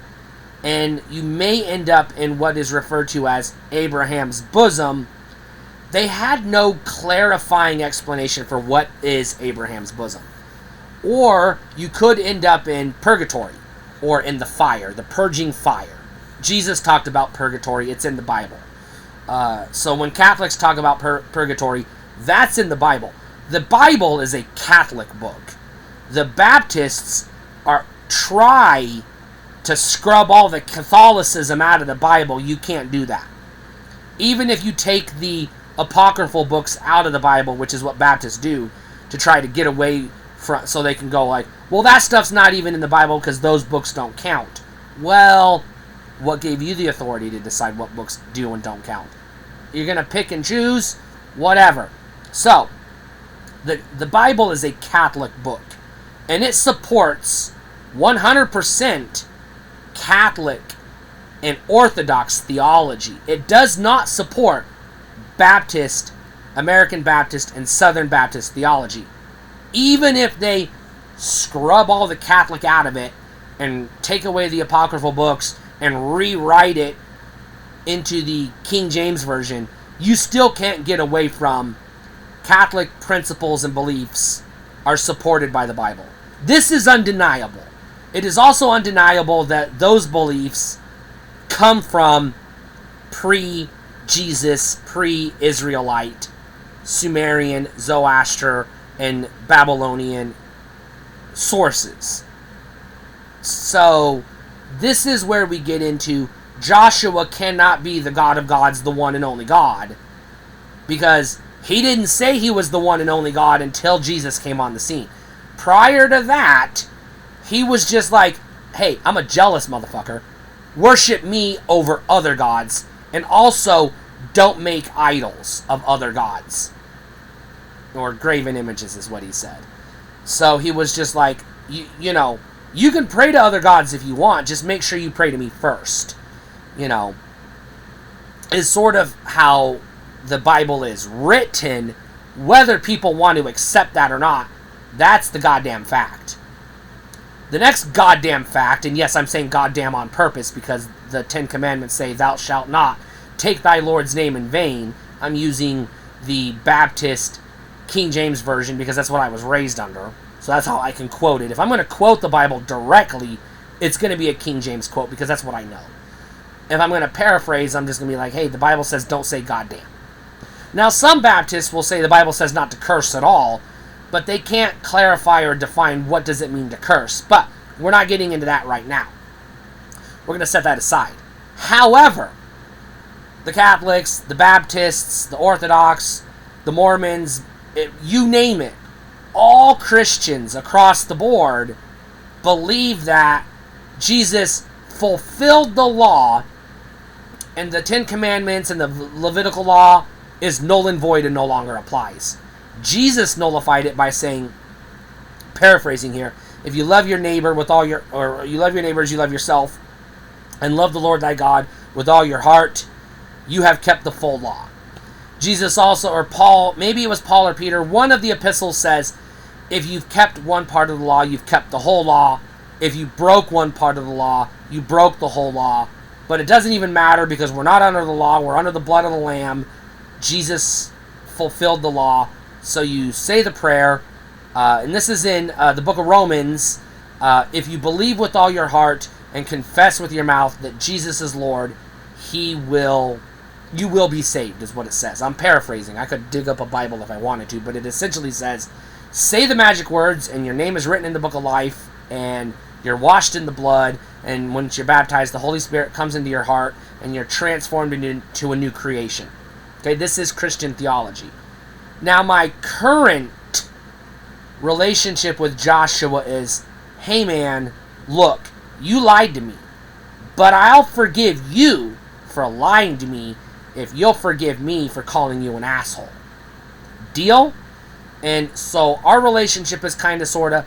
and you may end up in what is referred to as Abraham's bosom. They had no clarifying explanation for what is Abraham's bosom. Or you could end up in purgatory, or in the fire, the purging fire. Jesus talked about purgatory. It's in the Bible. So when Catholics talk about purgatory, that's in the Bible. The Bible is a Catholic book. The Baptists try to scrub all the Catholicism out of the Bible. You can't do that. Even if you take the apocryphal books out of the Bible, which is what Baptists do, to try to get away from, so they can go like, well, that stuff's not even in the Bible because those books don't count. Well, what gave you the authority to decide what books do and don't count? You're going to pick and choose? Whatever. So, the Bible is a Catholic book, and it supports 100% Catholic and Orthodox theology. It does not support Baptist, American Baptist, and Southern Baptist theology. Even if they scrub all the Catholic out of it and take away the apocryphal books and rewrite it into the King James Version, you still can't get away from Catholic principles and beliefs are supported by the Bible. This is undeniable. It is also undeniable that those beliefs come from pre-Jesus, pre-Israelite, Sumerian, Zoroaster, and Babylonian sources. So, this is where we get into Joshua cannot be the God of gods, the one and only God, because he didn't say he was the one and only God until Jesus came on the scene. Prior to that, he was just like, hey, I'm a jealous motherfucker. Worship me over other gods. And also, don't make idols of other gods. Or graven images is what he said. So he was just like, you know, you can pray to other gods if you want. Just make sure you pray to me first. You know, is sort of how the Bible is written. Whether people want to accept that or not, that's the goddamn fact. The next goddamn fact, and yes, I'm saying goddamn on purpose because the Ten Commandments say, thou shalt not take thy Lord's name in vain. I'm using the Baptist King James Version because that's what I was raised under. So that's how I can quote it. If I'm going to quote the Bible directly, it's going to be a King James quote because that's what I know. If I'm going to paraphrase, I'm just going to be like, hey, the Bible says don't say goddamn. Now, some Baptists will say the Bible says not to curse at all, but they can't clarify or define what does it mean to curse. But we're not getting into that right now. We're going to set that aside. However, the Catholics, the Baptists, the Orthodox, the Mormons, you name it, all Christians across the board believe that Jesus fulfilled the law and the Ten Commandments and the Levitical law is null and void and no longer applies. Jesus nullified it by saying, paraphrasing here, if you love your neighbor with all your, or you love your neighbor as you love yourself, and love the Lord thy God with all your heart, you have kept the full law. Jesus also, or Paul, maybe it was Paul or Peter, one of the epistles says, if you've kept one part of the law, you've kept the whole law. If you broke one part of the law, you broke the whole law. But it doesn't even matter because we're not under the law, we're under the blood of the Lamb. Jesus fulfilled the law. So you say the prayer, and this is in the book of Romans. If you believe with all your heart and confess with your mouth that Jesus is Lord, you will be saved, is what it says. I'm paraphrasing. I could dig up a Bible if I wanted to, but it essentially says, say the magic words, and your name is written in the book of life, and you're washed in the blood, and once you're baptized, the Holy Spirit comes into your heart, and you're transformed into a new creation. Okay, this is Christian theology. Now, my current relationship with Joshua is, hey man, look, you lied to me, but I'll forgive you for lying to me if you'll forgive me for calling you an asshole. Deal? And so our relationship is kind of sort of,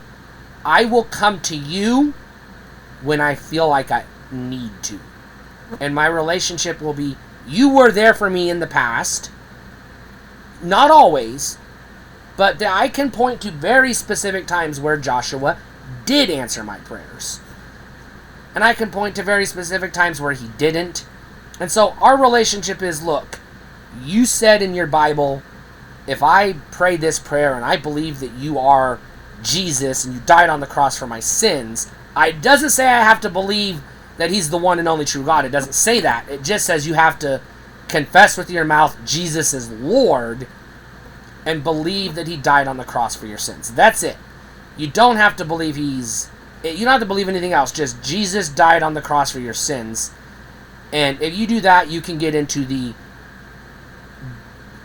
I will come to you when I feel like I need to. And my relationship will be, you were there for me in the past. Not always, but I can point to very specific times where Joshua did answer my prayers. And I can point to very specific times where he didn't. And so our relationship is, look, you said in your Bible, if I pray this prayer and I believe that you are Jesus and you died on the cross for my sins, it doesn't say I have to believe that he's the one and only true God. It doesn't say that. It just says you have to confess with your mouth Jesus is Lord and believe that he died on the cross for your sins. That's it. You don't have to believe you don't have to believe anything else. Just Jesus died on the cross for your sins. And if you do that, you can get into the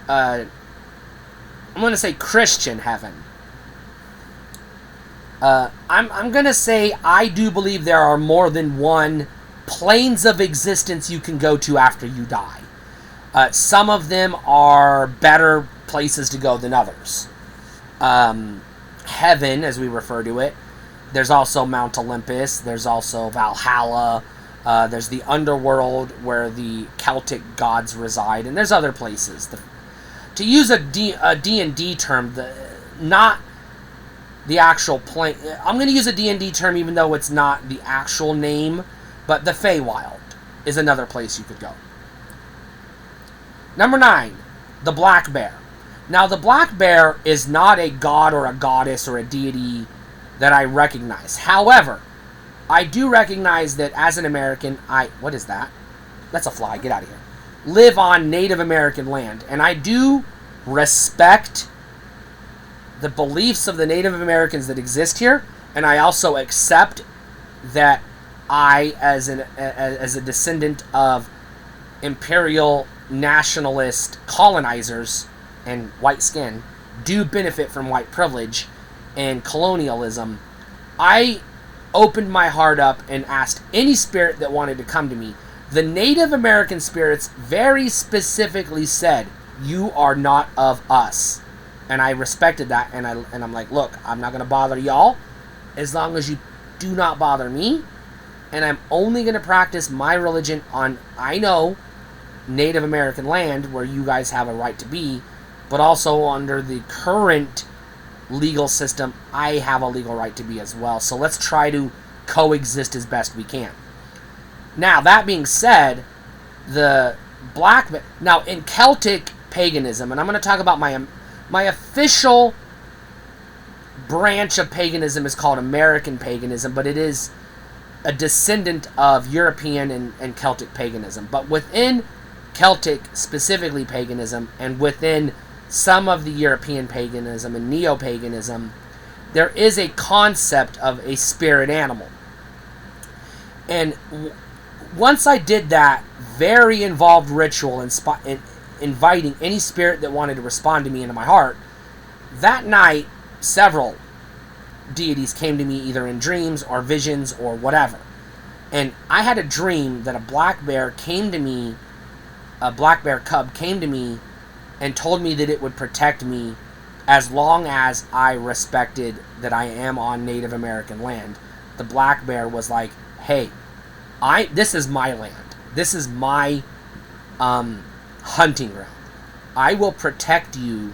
I'm going to say Christian heaven. I'm going to say I do believe there are more than one planes of existence you can go to after you die. Some of them are better places to go than others. Heaven, as we refer to it. There's also Mount Olympus. There's also Valhalla. There's the underworld where the Celtic gods reside. And there's other places. To use a D&D term, not the actual plane. I'm going to use a D&D term even though it's not the actual name. But the Feywild is another place you could go. Number 9, the Black Bear. Now, the Black Bear is not a god or a goddess or a deity that I recognize. However, I do recognize that as an American, what is that? That's a fly. Get out of here. Live on Native American land. And I do respect the beliefs of the Native Americans that exist here. And I also accept that I, as a descendant of imperial nationalist colonizers and white skin, do benefit from white privilege and colonialism. I opened my heart up and asked any spirit that wanted to come to me. The Native American spirits very specifically said, "You are not of us." And I respected that, and I'm like, look, I'm not going to bother y'all as long as you do not bother me, and I'm only going to practice my religion on, I know, Native American land where you guys have a right to be, but also under the current legal system, I have a legal right to be as well. So let's try to coexist as best we can. Now, that being said, now in Celtic paganism, and I'm going to talk about my official branch of paganism is called American paganism, but it is a descendant of European and Celtic paganism. But within Celtic, specifically paganism, and within some of the European paganism and neo-paganism, there is a concept of a spirit animal. And once I did that very involved ritual in inviting any spirit that wanted to respond to me into my heart, that night, several deities came to me either in dreams or visions or whatever. And I had a dream that a black bear came to me, a black bear cub came to me and told me that it would protect me as long as I respected that I am on Native American land. The black bear was like, hey, this is my land. This is my hunting ground. I will protect you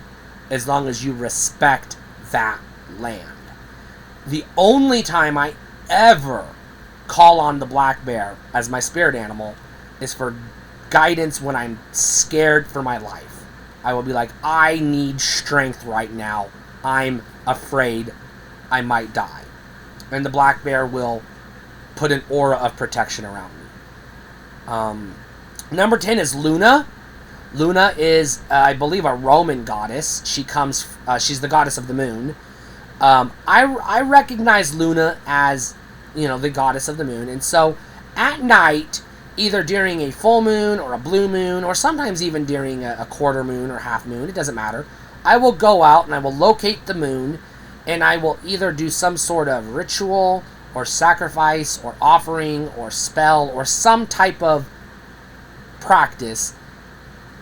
as long as you respect that land. The only time I ever call on the black bear as my spirit animal is for guidance when I'm scared for my life. I will be like, I need strength right now. I'm afraid I might die. And the black bear will put an aura of protection around me. Number 10 is Luna. Luna is, I believe, a Roman goddess. She's the goddess of the moon. I recognize Luna as, the goddess of the moon. And so at night, either during a full moon or a blue moon, or sometimes even during a quarter moon or half moon, it doesn't matter, I will go out and I will locate the moon, and I will either do some sort of ritual or sacrifice or offering or spell or some type of practice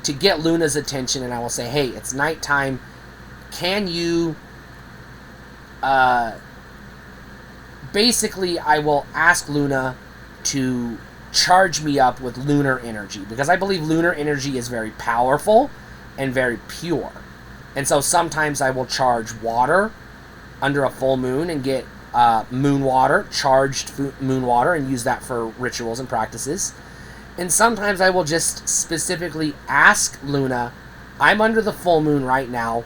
to get Luna's attention, and I will say, hey, it's nighttime. Can you... basically, I will ask Luna to charge me up with lunar energy, because I believe lunar energy is very powerful and very pure. And so sometimes I will charge water under a full moon and get moon water, charged moon water, and use that for rituals and practices. And sometimes I will just specifically ask Luna, I'm under the full moon right now,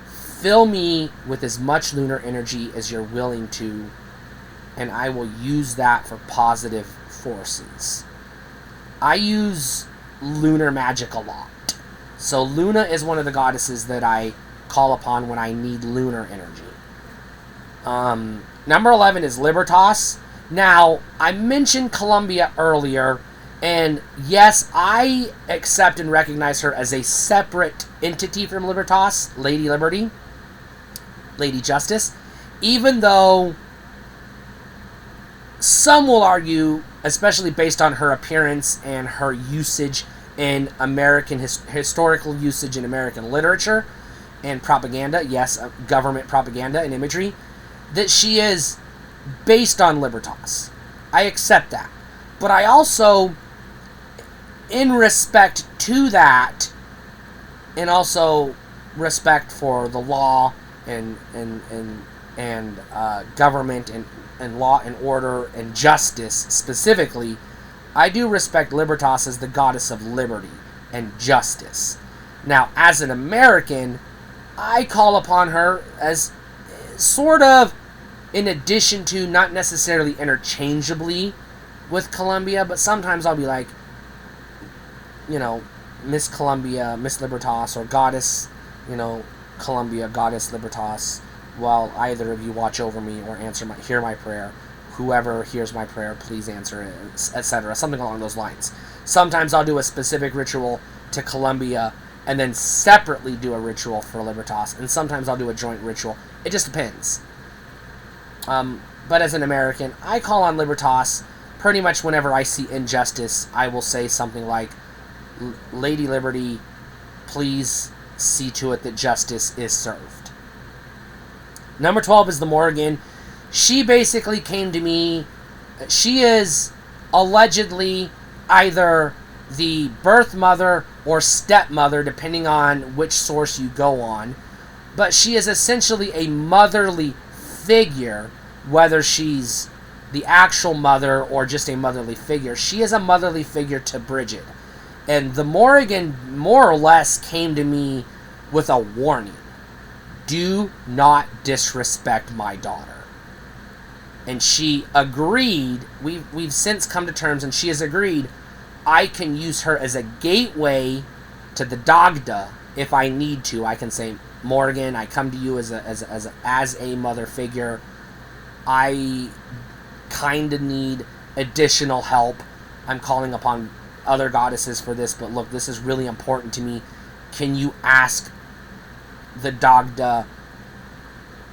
fill me with as much lunar energy as you're willing to, and I will use that for positive forces. I use lunar magic a lot. So Luna is one of the goddesses that I call upon when I need lunar energy. Number 11 is Libertas. Now, I mentioned Columbia earlier, and yes, I accept and recognize her as a separate entity from Libertas, Lady Liberty, Lady Justice, even though some will argue, especially based on her appearance and her usage in American historical usage in American literature and propaganda, yes, government propaganda and imagery, that she is based on Libertas. I accept that. But I also, in respect to that, and also respect for the law and government and law and order and justice specifically, I do respect Libertas as the goddess of liberty and justice. Now, as an American, I call upon her as sort of in addition to, not necessarily interchangeably with Columbia, but sometimes I'll be like, Miss Columbia, Miss Libertas, or Goddess, Columbia, Goddess Libertas, while either of you watch over me or hear my prayer. Whoever hears my prayer, please answer it, etc. Something along those lines. Sometimes I'll do a specific ritual to Columbia and then separately do a ritual for Libertas, and sometimes I'll do a joint ritual. It just depends. but as an American, I call on Libertas pretty much whenever I see injustice. I will say something like, Lady Liberty, please see to it that justice is served. Number 12 is the Morrigan. She basically came to me. She is allegedly either the birth mother or stepmother, depending on which source you go on. But she is essentially a motherly figure, whether she's the actual mother or just a motherly figure. She is a motherly figure to Bridget. And the Morrigan more or less came to me with a warning. Do not disrespect my daughter. And she agreed. We've since come to terms, and she has agreed I can use her as a gateway to the Dagda if I need to. I can say, Morrigan, I come to you as a mother figure. I kind of need additional help. I'm calling upon other goddesses for this, but look, this is really important to me. Can you ask the Dagda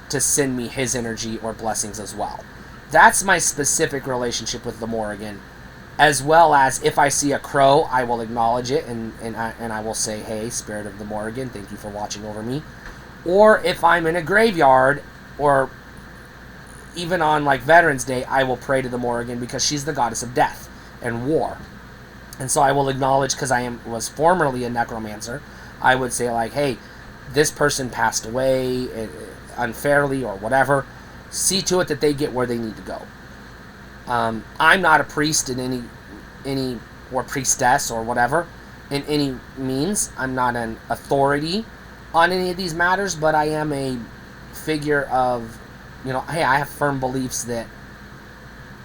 to send me his energy or blessings as well? That's my specific relationship with the Morrigan. As well as, if I see a crow, I will acknowledge it, and I will say, hey, Spirit of the Morrigan, thank you for watching over me. Or if I'm in a graveyard, or even on like Veterans Day, I will pray to the Morrigan because she's the goddess of death and war. And so I will acknowledge, because I was formerly a necromancer, I would say like, hey, this person passed away unfairly or whatever. See to it that they get where they need to go. I'm not a priest in any or priestess or whatever in any means. I'm not an authority on any of these matters, but I am a figure of, hey, I have firm beliefs that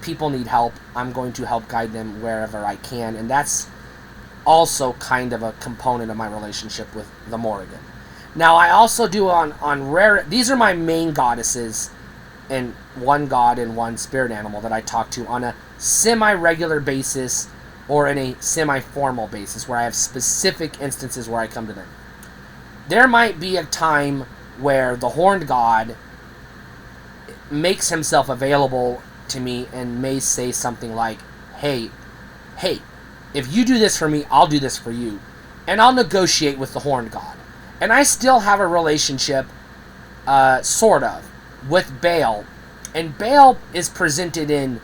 people need help. I'm going to help guide them wherever I can, and that's also kind of a component of my relationship with the Morrigan. Now, I also do on rare. These are my main goddesses, and one god and one spirit animal that I talk to on a semi-regular basis or in a semi-formal basis, where I have specific instances where I come to them. There might be a time where the horned god makes himself available to me and may say something like, hey, if you do this for me, I'll do this for you. And I'll negotiate with the horned god. And I still have a relationship, sort of, with Baal. And Baal is presented in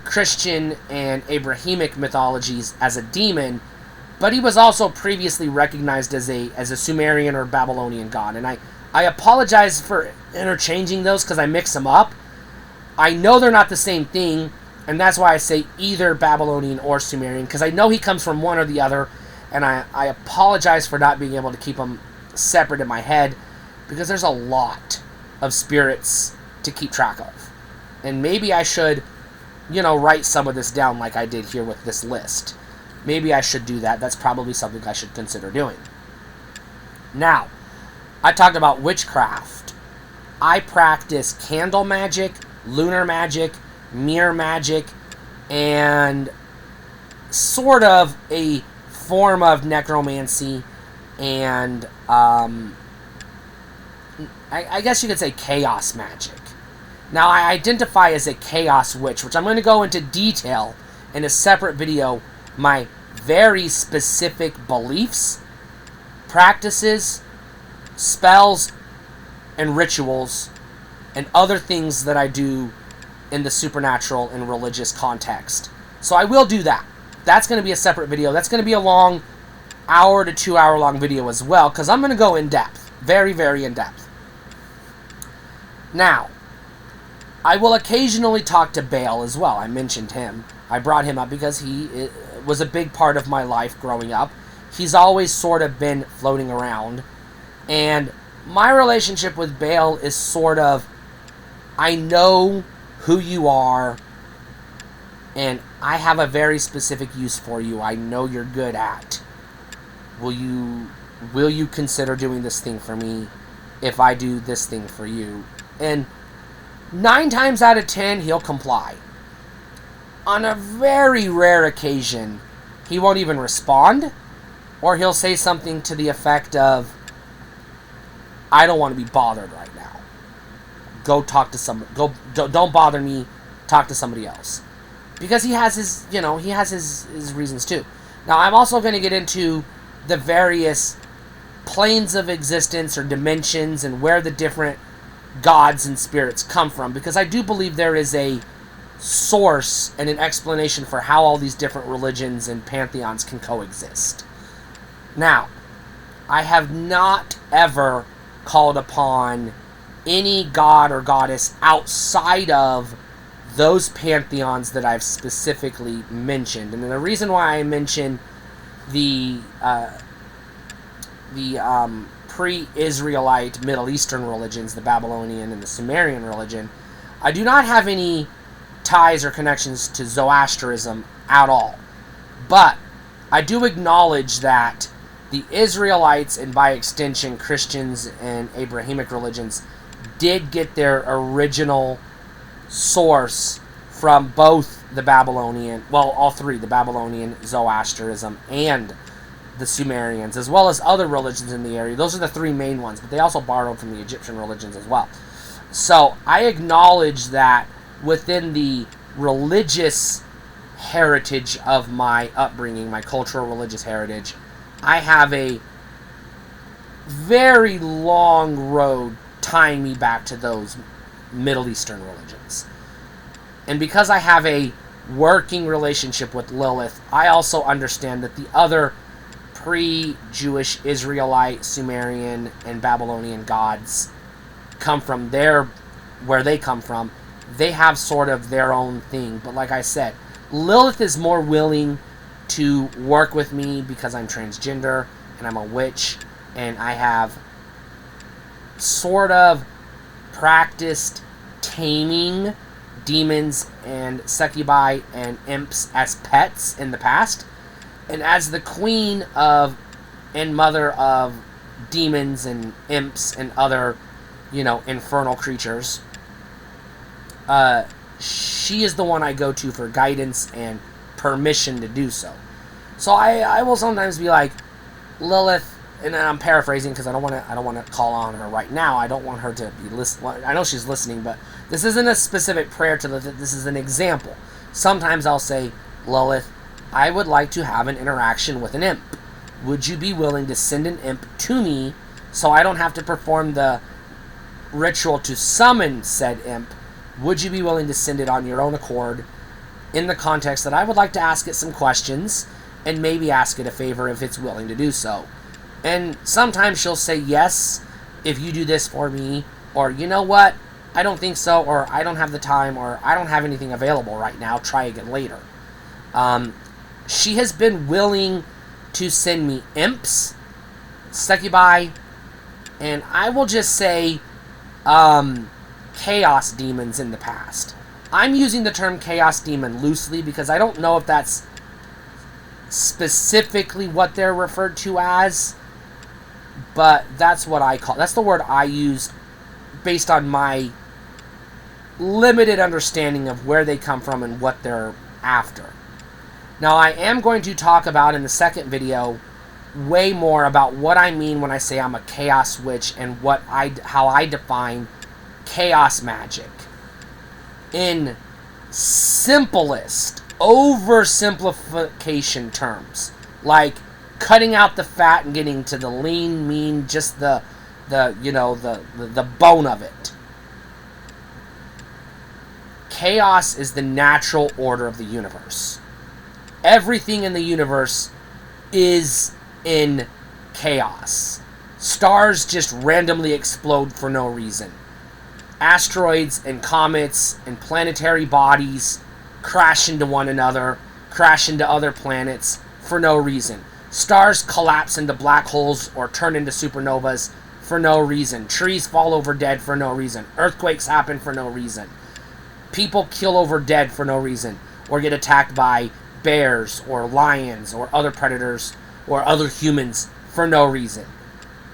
Christian and Abrahamic mythologies as a demon, but he was also previously recognized as a Sumerian or Babylonian god. And I apologize for interchanging those because I mix them up. I know they're not the same thing, and that's why I say either Babylonian or Sumerian, because I know he comes from one or the other, and I apologize for not being able to keep them separate in my head, because there's a lot of spirits to keep track of. And maybe I should, write some of this down like I did here with this list. Maybe I should do that. That's probably something I should consider doing. Now, I talked about witchcraft. I practice candle magic, lunar magic, mirror magic, and sort of a form of necromancy, and I guess you could say chaos magic. Now, I identify as a chaos witch, which I'm going to go into detail in a separate video, my very specific beliefs, practices, spells, and rituals, and other things that I do in the supernatural and religious context. So I will do that. That's going to be a separate video. That's going to be a long hour to 2 hour long video as well, because I'm going to go in depth. Very, very in depth. Now, I will occasionally talk to Baal as well. I mentioned him. I brought him up because he was a big part of my life growing up. He's always sort of been floating around. And my relationship with Baal is sort of, I know who you are, and I have a very specific use for you. I know you're good at. Will you consider doing this thing for me if I do this thing for you? And 9 times out of 10, he'll comply. On a very rare occasion, he won't even respond, or he'll say something to the effect of, I don't want to be bothered right now. go talk to don't bother me, talk to somebody else. Because he has his, his reasons too. Now, I'm also going to get into the various planes of existence or dimensions and where the different gods and spirits come from, because I do believe there is a source and an explanation for how all these different religions and pantheons can coexist. Now, I have not ever called upon any god or goddess outside of those pantheons that I've specifically mentioned. And the reason why I mention the pre-Israelite Middle Eastern religions, the Babylonian and the Sumerian religion, I do not have any ties or connections to Zoroastrianism at all. But I do acknowledge that the Israelites, and by extension Christians and Abrahamic religions, did get their original source from both the Babylonian, well, all three, the Babylonian, Zoroastrianism, and the Sumerians, as well as other religions in the area. Those are the three main ones, but they also borrowed from the Egyptian religions as well. So I acknowledge that within the religious heritage of my upbringing, my cultural religious heritage, I have a very long road tying me back to those Middle Eastern religions. And because I have a working relationship with Lilith, I also understand that the other pre-Jewish Israelite, Sumerian, and Babylonian gods come from where they come from. They have sort of their own thing. But like I said, Lilith is more willing to work with me because I'm transgender and I'm a witch, and I have sort of practiced taming demons and succubi and imps as pets in the past. And as the queen of and mother of demons and imps and other, infernal creatures, she is the one I go to for guidance and permission to do so. So I will sometimes be like, Lilith, and I'm paraphrasing because I don't want to call on her right now. I don't want her to be listening. I know she's listening, but this isn't a specific prayer to Lilith. This is an example. Sometimes I'll say, Lilith, I would like to have an interaction with an imp. Would you be willing to send an imp to me so I don't have to perform the ritual to summon said imp? Would you be willing to send it on your own accord in the context that I would like to ask it some questions and maybe ask it a favor if it's willing to do so? And sometimes she'll say yes if you do this for me, or you know what, I don't think so, or I don't have the time, or I don't have anything available right now, try again later. She has been willing to send me imps, succubi, and I will just say chaos demons in the past. I'm using the term chaos demon loosely because I don't know if that's specifically what they're referred to as, but that's the word I use based on my limited understanding of where they come from and what they're after. Now, I am going to talk about in the second video way more about what I mean when I say I'm a chaos witch and how I define chaos magic in simplest oversimplification terms, like cutting out the fat and getting to the lean, mean, just the bone of it. Chaos is the natural order of the universe. Everything in the universe is in chaos. Stars just randomly explode for no reason. Asteroids and comets and planetary bodies crash into one another, crash into other planets for no reason. Stars collapse into black holes or turn into supernovas for no reason. Trees fall over dead for no reason. Earthquakes happen for no reason. People kill over dead for no reason, or get attacked by bears or lions or other predators or other humans for no reason.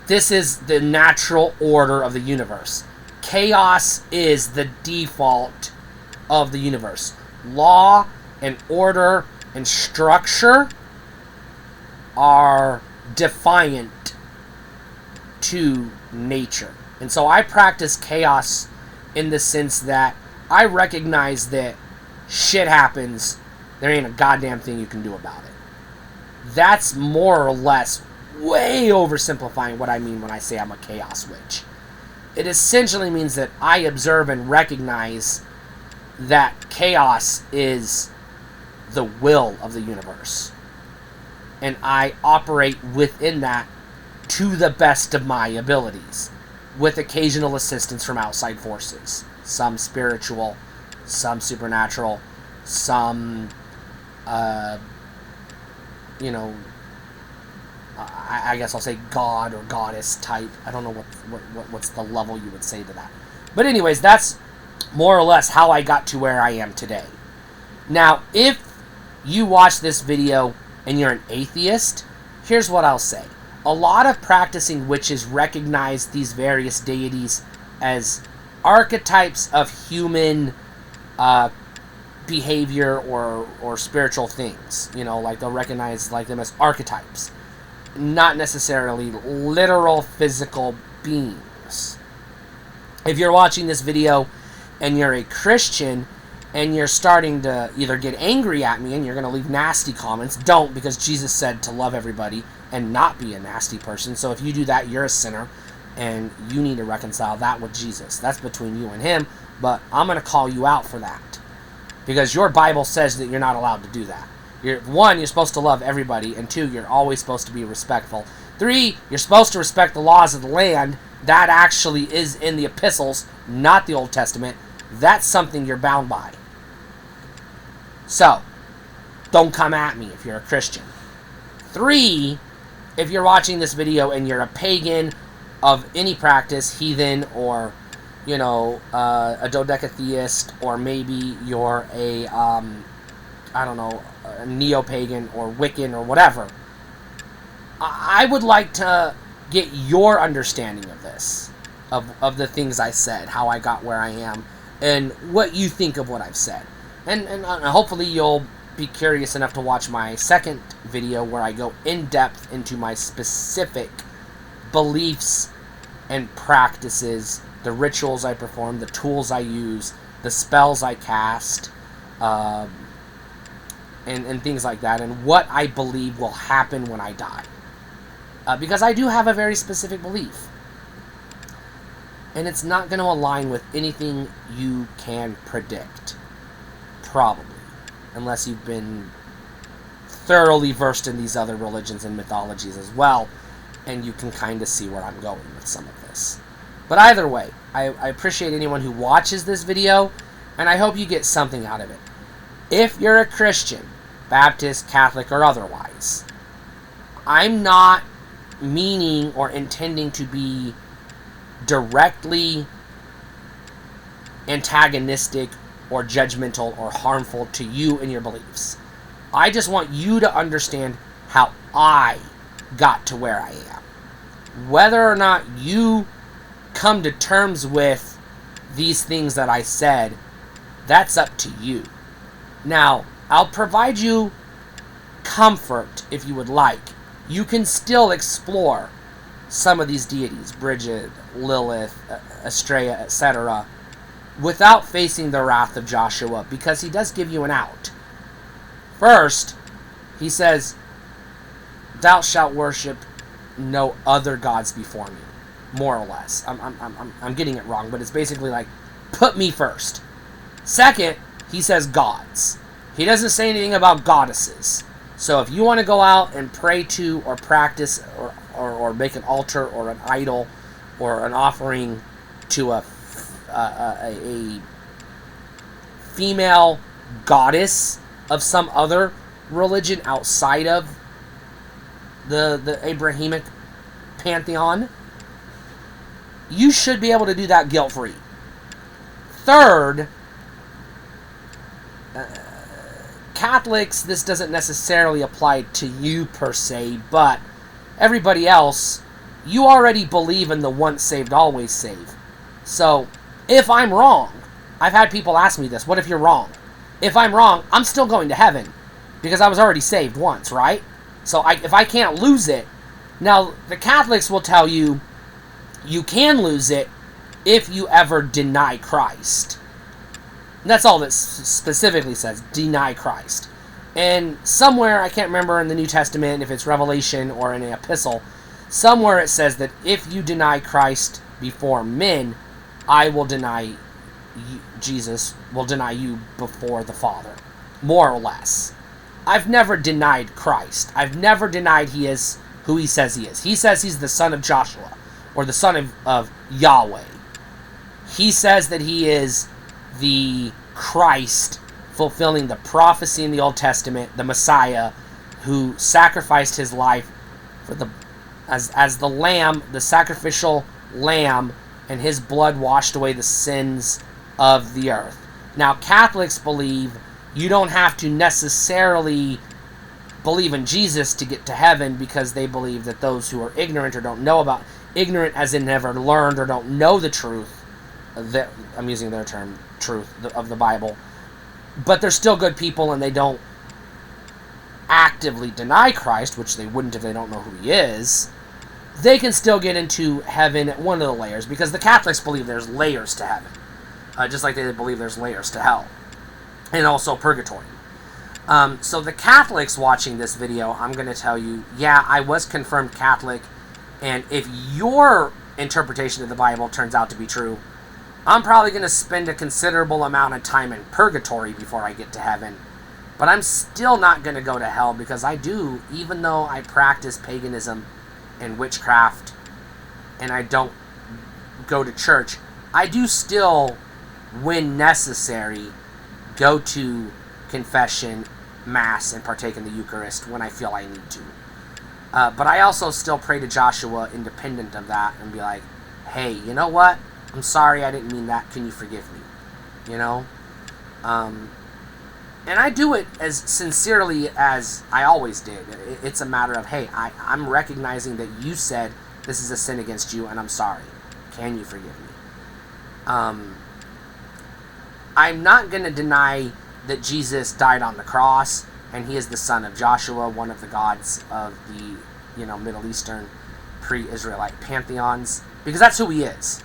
This is the natural order of the universe. Chaos is the default of the universe. Law and order and structure are defiant to nature. And so I practice chaos in the sense that I recognize that shit happens, there ain't a goddamn thing you can do about it. That's more or less way oversimplifying what I mean when I say I'm a chaos witch. It essentially means that I observe and recognize that chaos is the will of the universe. And I operate within that to the best of my abilities, with occasional assistance from outside forces. Some spiritual, some supernatural, some, I guess I'll say God or goddess type. I don't know what's the level you would say to that. But anyways, that's more or less how I got to where I am today. Now, if you watch this video and you're an atheist, here's what I'll say. A lot of practicing witches recognize these various deities as archetypes of human behavior or spiritual things. Like they'll recognize them as archetypes, not necessarily literal physical beings. If you're watching this video and you're a Christian and you're starting to either get angry at me and you're going to leave nasty comments, don't, because Jesus said to love everybody and not be a nasty person. So if you do that, you're a sinner and you need to reconcile that with Jesus. That's between you and him, but I'm going to call you out for that because your Bible says that you're not allowed to do that. One, you're supposed to love everybody, and two, you're always supposed to be respectful. Three, you're supposed to respect the laws of the land. That actually is in the epistles, not the Old Testament. That's something you're bound by. So, don't come at me if you're a Christian. Three, if you're watching this video and you're a pagan of any practice, heathen, or, a dodecatheist, or maybe you're a, a neo-pagan or Wiccan or whatever, I would like to get your understanding of this, of the things I said, how I got where I am, and what you think of what I've said. And hopefully you'll be curious enough to watch my second video where I go in depth into my specific beliefs and practices, the rituals I perform, the tools I use, the spells I cast, and things like that, and what I believe will happen when I die. Because I do have a very specific belief. And it's not going to align with anything you can predict. Probably. Unless you've been thoroughly versed in these other religions and mythologies as well, and you can kind of see where I'm going with some of this. But either way, I appreciate anyone who watches this video, and I hope you get something out of it. If you're a Christian, Baptist, Catholic, or otherwise, I'm not meaning or intending to be directly antagonistic or judgmental or harmful to you and your beliefs. I just want you to understand how I got to where I am. Whether or not you come to terms with these things that I said, that's up to you. Now, I'll provide you comfort if you would like. You can still explore some of these deities, Bridget, Lilith, Astrea, etc., without facing the wrath of Joshua, because he does give you an out. First, he says, "Thou shalt worship no other gods before me," more or less. I'm getting it wrong, but it's basically like, put me first. Second, he says gods. He doesn't say anything about goddesses. So if you want to go out and pray to or practice or make an altar or an idol or an offering to a female goddess of some other religion outside of the Abrahamic pantheon, you should be able to do that guilt-free. Third, Catholics, this doesn't necessarily apply to you per se, but everybody else, you already believe in the once saved, always saved. So, if I'm wrong, I've had people ask me this, what if you're wrong? If I'm wrong, I'm still going to heaven, because I was already saved once, right? So if I can't lose it, now the Catholics will tell you, you can lose it if you ever deny Christ. And that's all that specifically says, deny Christ. And somewhere, I can't remember in the New Testament, if it's Revelation or in an epistle, somewhere it says that if you deny Christ before men, I will deny you, Jesus will deny you before the Father. More or less. I've never denied Christ. I've never denied he is who he says he is. He says he's the son of Joshua, or the son of Yahweh. He says that he is the Christ, fulfilling the prophecy in the Old Testament, the Messiah, who sacrificed his life for as the lamb, the sacrificial lamb, and his blood washed away the sins of the earth. Now, Catholics believe you don't have to necessarily believe in Jesus to get to heaven, because they believe that those who are ignorant or don't know about, ignorant as in never learned or don't know the truth, that I'm using their term, truth of the Bible, but they're still good people and they don't actively deny Christ, which they wouldn't if they don't know who he is, they can still get into heaven at one of the layers, because the Catholics believe there's layers to heaven, just like they believe there's layers to hell, and also purgatory. So the Catholics watching this video, I'm going to tell you, yeah, I was confirmed Catholic, and if your interpretation of the Bible turns out to be true, I'm probably going to spend a considerable amount of time in purgatory before I get to heaven. But I'm still not going to go to hell, because I do, even though I practice paganism and witchcraft, and I don't go to church, I do still, when necessary, go to confession, Mass, and partake in the Eucharist when I feel I need to. But I also still pray to Joshua independent of that, and be like, hey, you know what? I'm sorry, I didn't mean that. Can you forgive me? You know? And I do it as sincerely as I always did. It's a matter of, hey, I'm recognizing that you said this is a sin against you, and I'm sorry. Can you forgive me? I'm not going to deny that Jesus died on the cross, and he is the son of Joshua, one of the gods of the, Middle Eastern pre-Israelite pantheons, because that's who he is.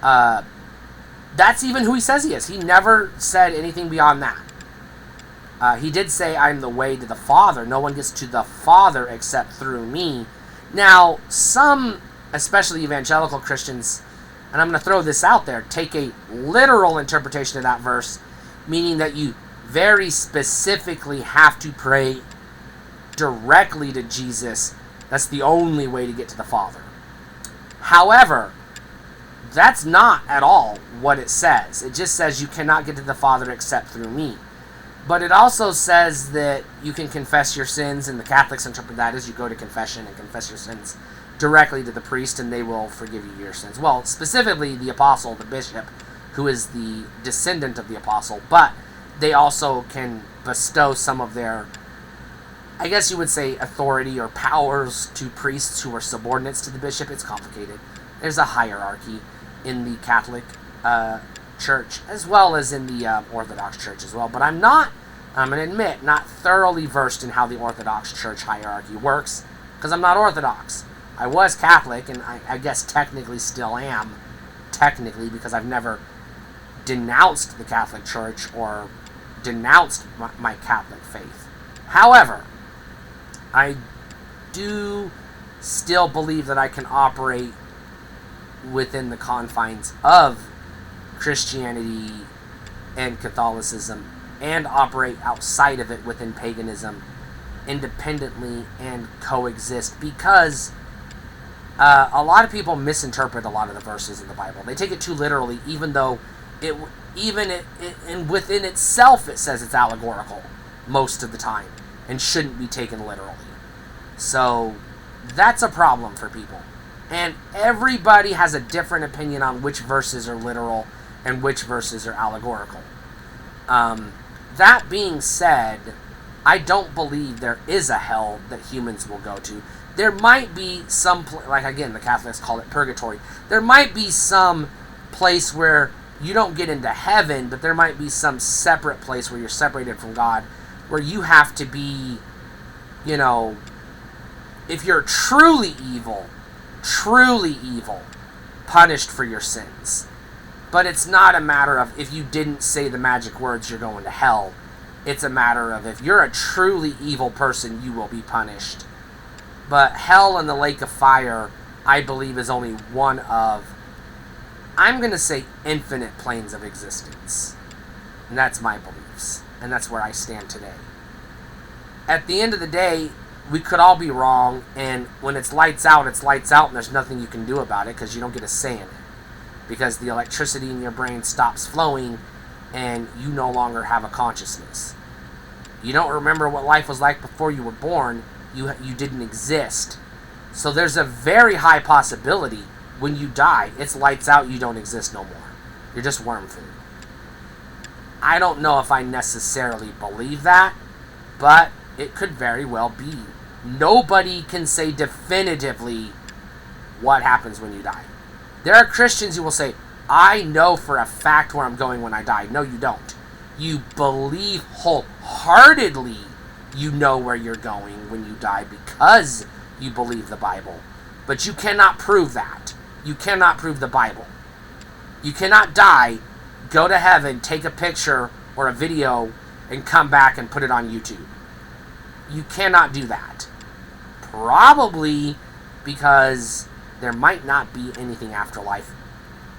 That's even who he says he is. He never said anything beyond that. He did say, I'm the way to the Father. No one gets to the Father except through me. Now, some, especially evangelical Christians, and I'm going to throw this out there, take a literal interpretation of that verse, meaning that you very specifically have to pray directly to Jesus. That's the only way to get to the Father. However, that's not at all what it says. It just says you cannot get to the Father except through me. But it also says that you can confess your sins, and the Catholics interpret that as you go to confession and confess your sins directly to the priest, and they will forgive you your sins. Well, specifically the apostle, the bishop, who is the descendant of the apostle, but they also can bestow some of their, I guess you would say, authority or powers to priests who are subordinates to the bishop. It's complicated. There's a hierarchy in the Catholic Church, as well as in the Orthodox Church as well. But I'm going to admit, not thoroughly versed in how the Orthodox Church hierarchy works, because I'm not Orthodox. I was Catholic, and I guess technically still am, because I've never denounced the Catholic Church or denounced my Catholic faith. However, I do still believe that I can operate within the confines of Christianity and Catholicism, and operate outside of it within paganism independently and coexist, because a lot of people misinterpret a lot of the verses in the Bible. They take it too literally, even though and within itself it says it's allegorical most of the time and shouldn't be taken literally. So that's a problem for people. And everybody has a different opinion on which verses are literal and which verses are allegorical. That being said, I don't believe there is a hell that humans will go to. There might be some, like again, the Catholics call it purgatory. There might be some place where you don't get into heaven, but there might be some separate place where you're separated from God, where you have to be, if you're truly evil, punished for your sins. But it's not a matter of if you didn't say the magic words, you're going to hell. It's a matter of if you're a truly evil person, you will be punished. But hell and the lake of fire, I believe, is only one of, I'm going to say, infinite planes of existence. And that's my beliefs. And that's where I stand today. At the end of the day, we could all be wrong, and when it's lights out, and there's nothing you can do about it because you don't get a say in it. Because the electricity in your brain stops flowing, and you no longer have a consciousness. You don't remember what life was like before you were born. You didn't exist. So there's a very high possibility when you die, it's lights out, you don't exist no more. You're just worm food. I don't know if I necessarily believe that, but it could very well be. Nobody can say definitively what happens when you die. There are Christians who will say, I know for a fact where I'm going when I die. No, you don't. You believe wholeheartedly you know where you're going when you die because you believe the Bible. But you cannot prove that. You cannot prove the Bible. You cannot die, go to heaven, take a picture or a video, and come back and put it on YouTube. You cannot do that. Probably because there might not be anything after life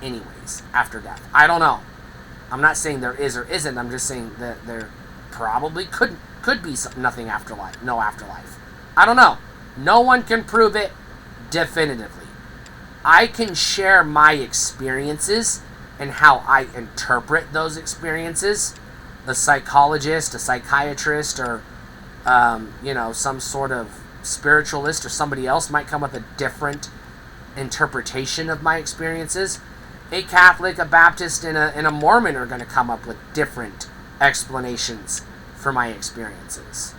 anyways, after death. I don't know. I'm not saying there is or isn't. I'm just saying that there probably could be nothing afterlife, no afterlife. I don't know. No one can prove it definitively. I can share my experiences and how I interpret those experiences. A psychologist, a psychiatrist, or some sort of spiritualist or somebody else might come with a different interpretation of my experiences. A Catholic, a Baptist, and a Mormon are going to come up with different explanations for my experiences.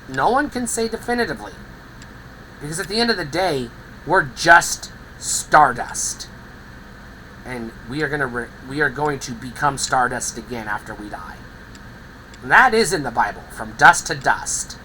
No one can say definitively. Because at the end of the day, we're just stardust. And we are going to become stardust again after we die. And that is in the Bible, from dust to dust.